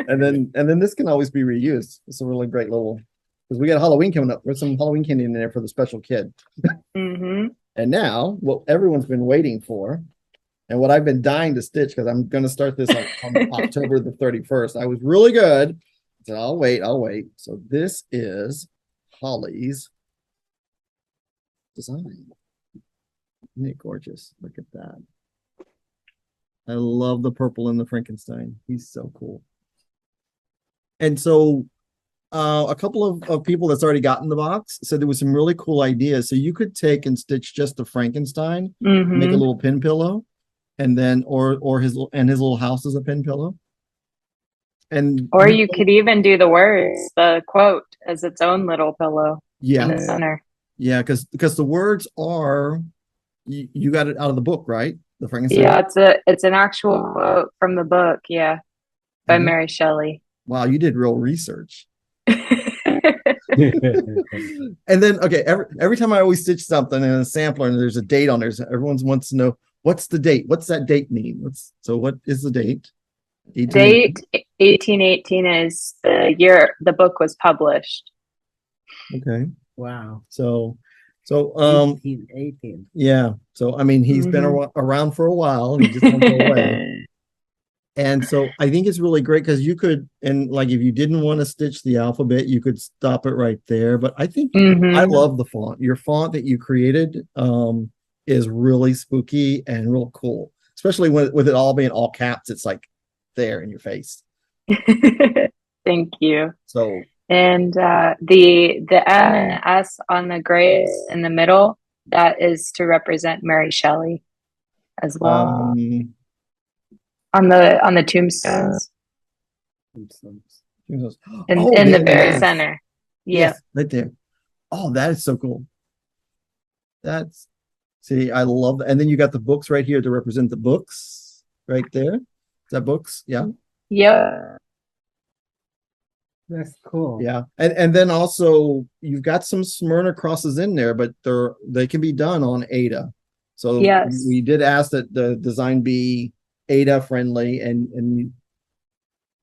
and then this can always be reused. It's a really great little, because we got Halloween coming up. There's some Halloween candy in there for the special kid. And now, what everyone's been waiting for, and what I've been dying to stitch, because I'm going to start this on October the 31st. I was really good. I said, I'll wait. So this is Holly's design. Isn't it gorgeous? Look at that. I love the purple in the Frankenstein. He's so cool. And so a couple of people that's already gotten the box said there was some really cool ideas. So you could take and stitch just the Frankenstein, make a little pin pillow, and then or his little house as a pin pillow. And or you could even do the words, the quote as its own little pillow in the center. Yeah, because the words are you got it out of the book, right? The Frankenstein. Yeah, it's an actual quote from the book, by Mary Shelley. Wow, you did real research. And then every time I always stitch something in a sampler and there's a date on there, everyone wants to know what's the date. What's that date mean? What is the date? 1818 is the year the book was published. Okay. Wow. So 1818. Yeah. So I mean, he's been around for a while. He just won't go away. And so I think it's really great because you could, and like if you didn't want to stitch the alphabet, you could stop it right there. But I think I love the font. Your font that you created is really spooky and real cool, especially with it all being all caps. It's like there in your face. Thank you. So and the M and S on the graves in the middle, that is to represent Mary Shelley as well. On the tombstones. In the very center. Yes, right there. Oh, that is so cool. I love that. And then you got the books right here to represent the books right there. Is that books? Yeah. Yeah. That's cool. Yeah. And then also you've got some Smyrna crosses in there, but they can be done on Ada. So we did ask that the design be Ada friendly, and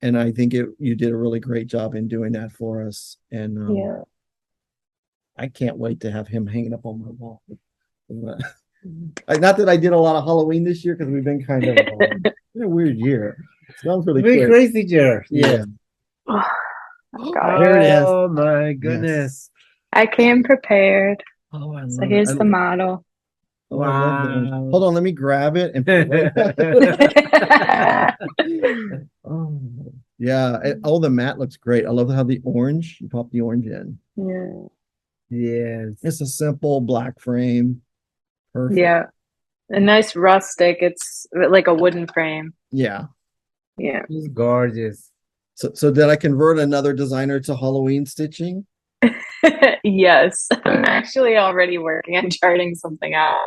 I think you did a really great job in doing that for us. And I can't wait to have him hanging up on my wall. Not that I did a lot of Halloween this year because we've been kind of in a weird year. It sounds really crazy year. Yeah. Oh, There it is. Oh my goodness. I came prepared. Oh, I love so here's the model. Oh, wow. Hold on, let me grab it. Oh, yeah. The mat looks great. I love how the orange, you pop the orange in. Yeah. Yes. It's a simple black frame. Perfect. Yeah. A nice rustic. It's like a wooden frame. Yeah. Yeah. It's gorgeous. So did I convert another designer to Halloween stitching? Yes. I'm actually already working on charting something out.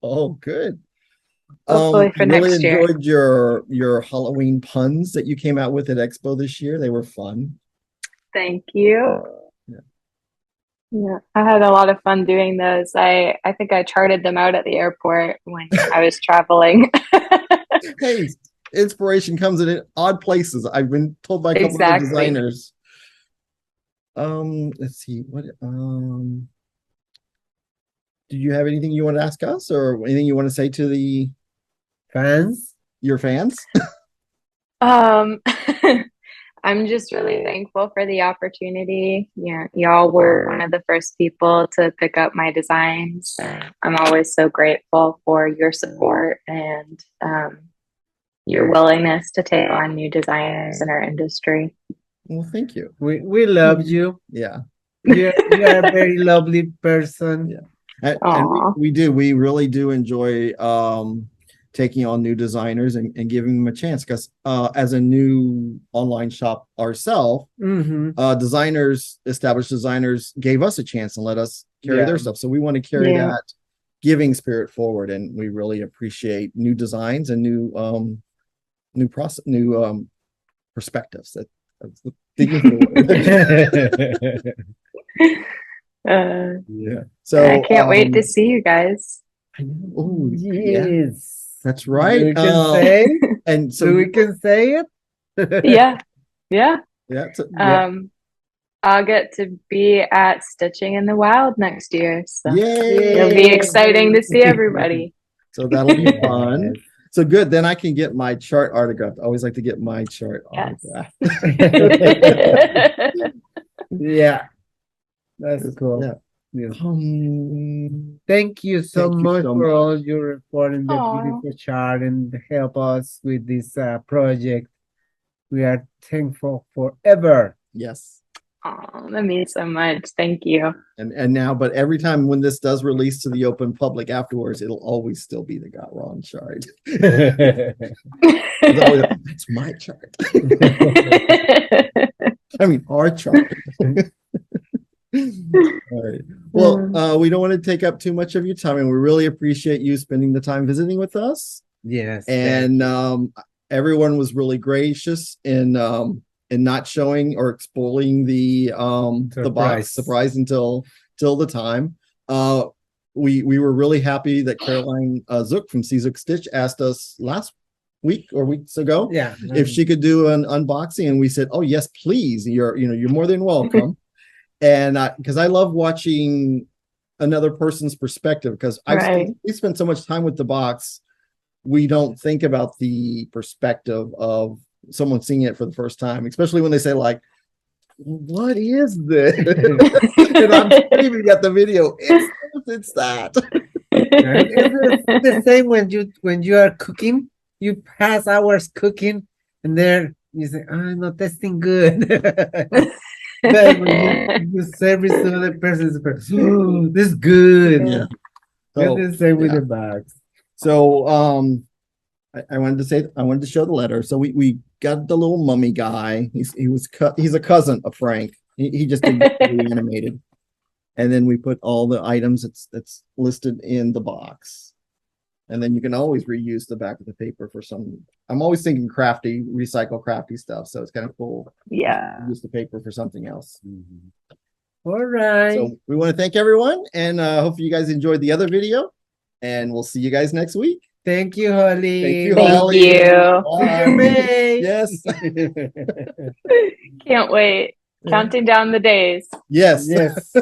Oh, good. Hopefully for next year. Really enjoyed your Halloween puns that you came out with at Expo this year. They were fun. Thank you. Yeah, I had a lot of fun doing those. I think I charted them out at the airport when I was traveling. Hey, inspiration comes in odd places. I've been told by a couple of designers. Let's see what do you have anything you want to ask us or anything you want to say to the fans? Your fans? I'm just really thankful for the opportunity. Yeah, y'all were one of the first people to pick up my designs. I'm always so grateful for your support and your willingness to take on new designers in our industry. Well, thank you. We love you. Yeah. You are a very lovely person. Yeah. And we do. We really do enjoy taking on new designers and giving them a chance because as a new online shop ourselves, established designers gave us a chance and let us carry their stuff. So we want to carry that giving spirit forward, and we really appreciate new designs and new perspectives. That's the yeah. So I can't wait to see you guys. Oh, yes. That's right. We can say, and so we can say it. Yeah. Yeah. I'll get to be at Stitching in the Wild next year. So Yay! it'll be exciting to see everybody. So that'll be fun. So good. Then I can get my chart autographed. I always like to get my chart Yes. autographed. Yeah, that's cool. Yeah. Yeah. Thank you so much for all your report and the Aw. beautiful chart and help us with this project. We are thankful forever. Yes. Oh, that means so much. Thank you. And now, but every time when this does release to the open public afterwards, it'll always still be the GaRon chart. That's my chart. I mean, our chart. All right. Well, we don't want to take up too much of your time, and we really appreciate you spending the time visiting with us. Yes. And everyone was really gracious in not showing or spoiling the box surprise until the time. We were really happy that Caroline Zook from Zook Stitch asked us last week or weeks ago if she could do an unboxing, and we said, oh yes, please, you're more than welcome. And because I love watching another person's perspective, because we spend so much time with the box, we don't think about the perspective of someone seeing it for the first time, especially when they say like, what is this? And I'm even got the video. It's that. It's the same when you are cooking, you pass hours cooking, and there you say, I'm not tasting good. But when you service to other person, oh, this is good. Yeah. It's the same with the bags. So I wanted to show the letter. So we got the little mummy guy. He's a cousin of Frank. He just did animated. And then we put all the items that's listed in the box. And then you can always reuse the back of the paper for some. I'm always thinking recycle crafty stuff. So it's kind of cool. Yeah. Use the paper for something else. All right. So we want to thank everyone, and hopefully you guys enjoyed the other video. And we'll see you guys next week. Thank you, Holly. Thank you, Thank Holly. you. Yes. Can't wait. Counting down the days. Yes. Yes.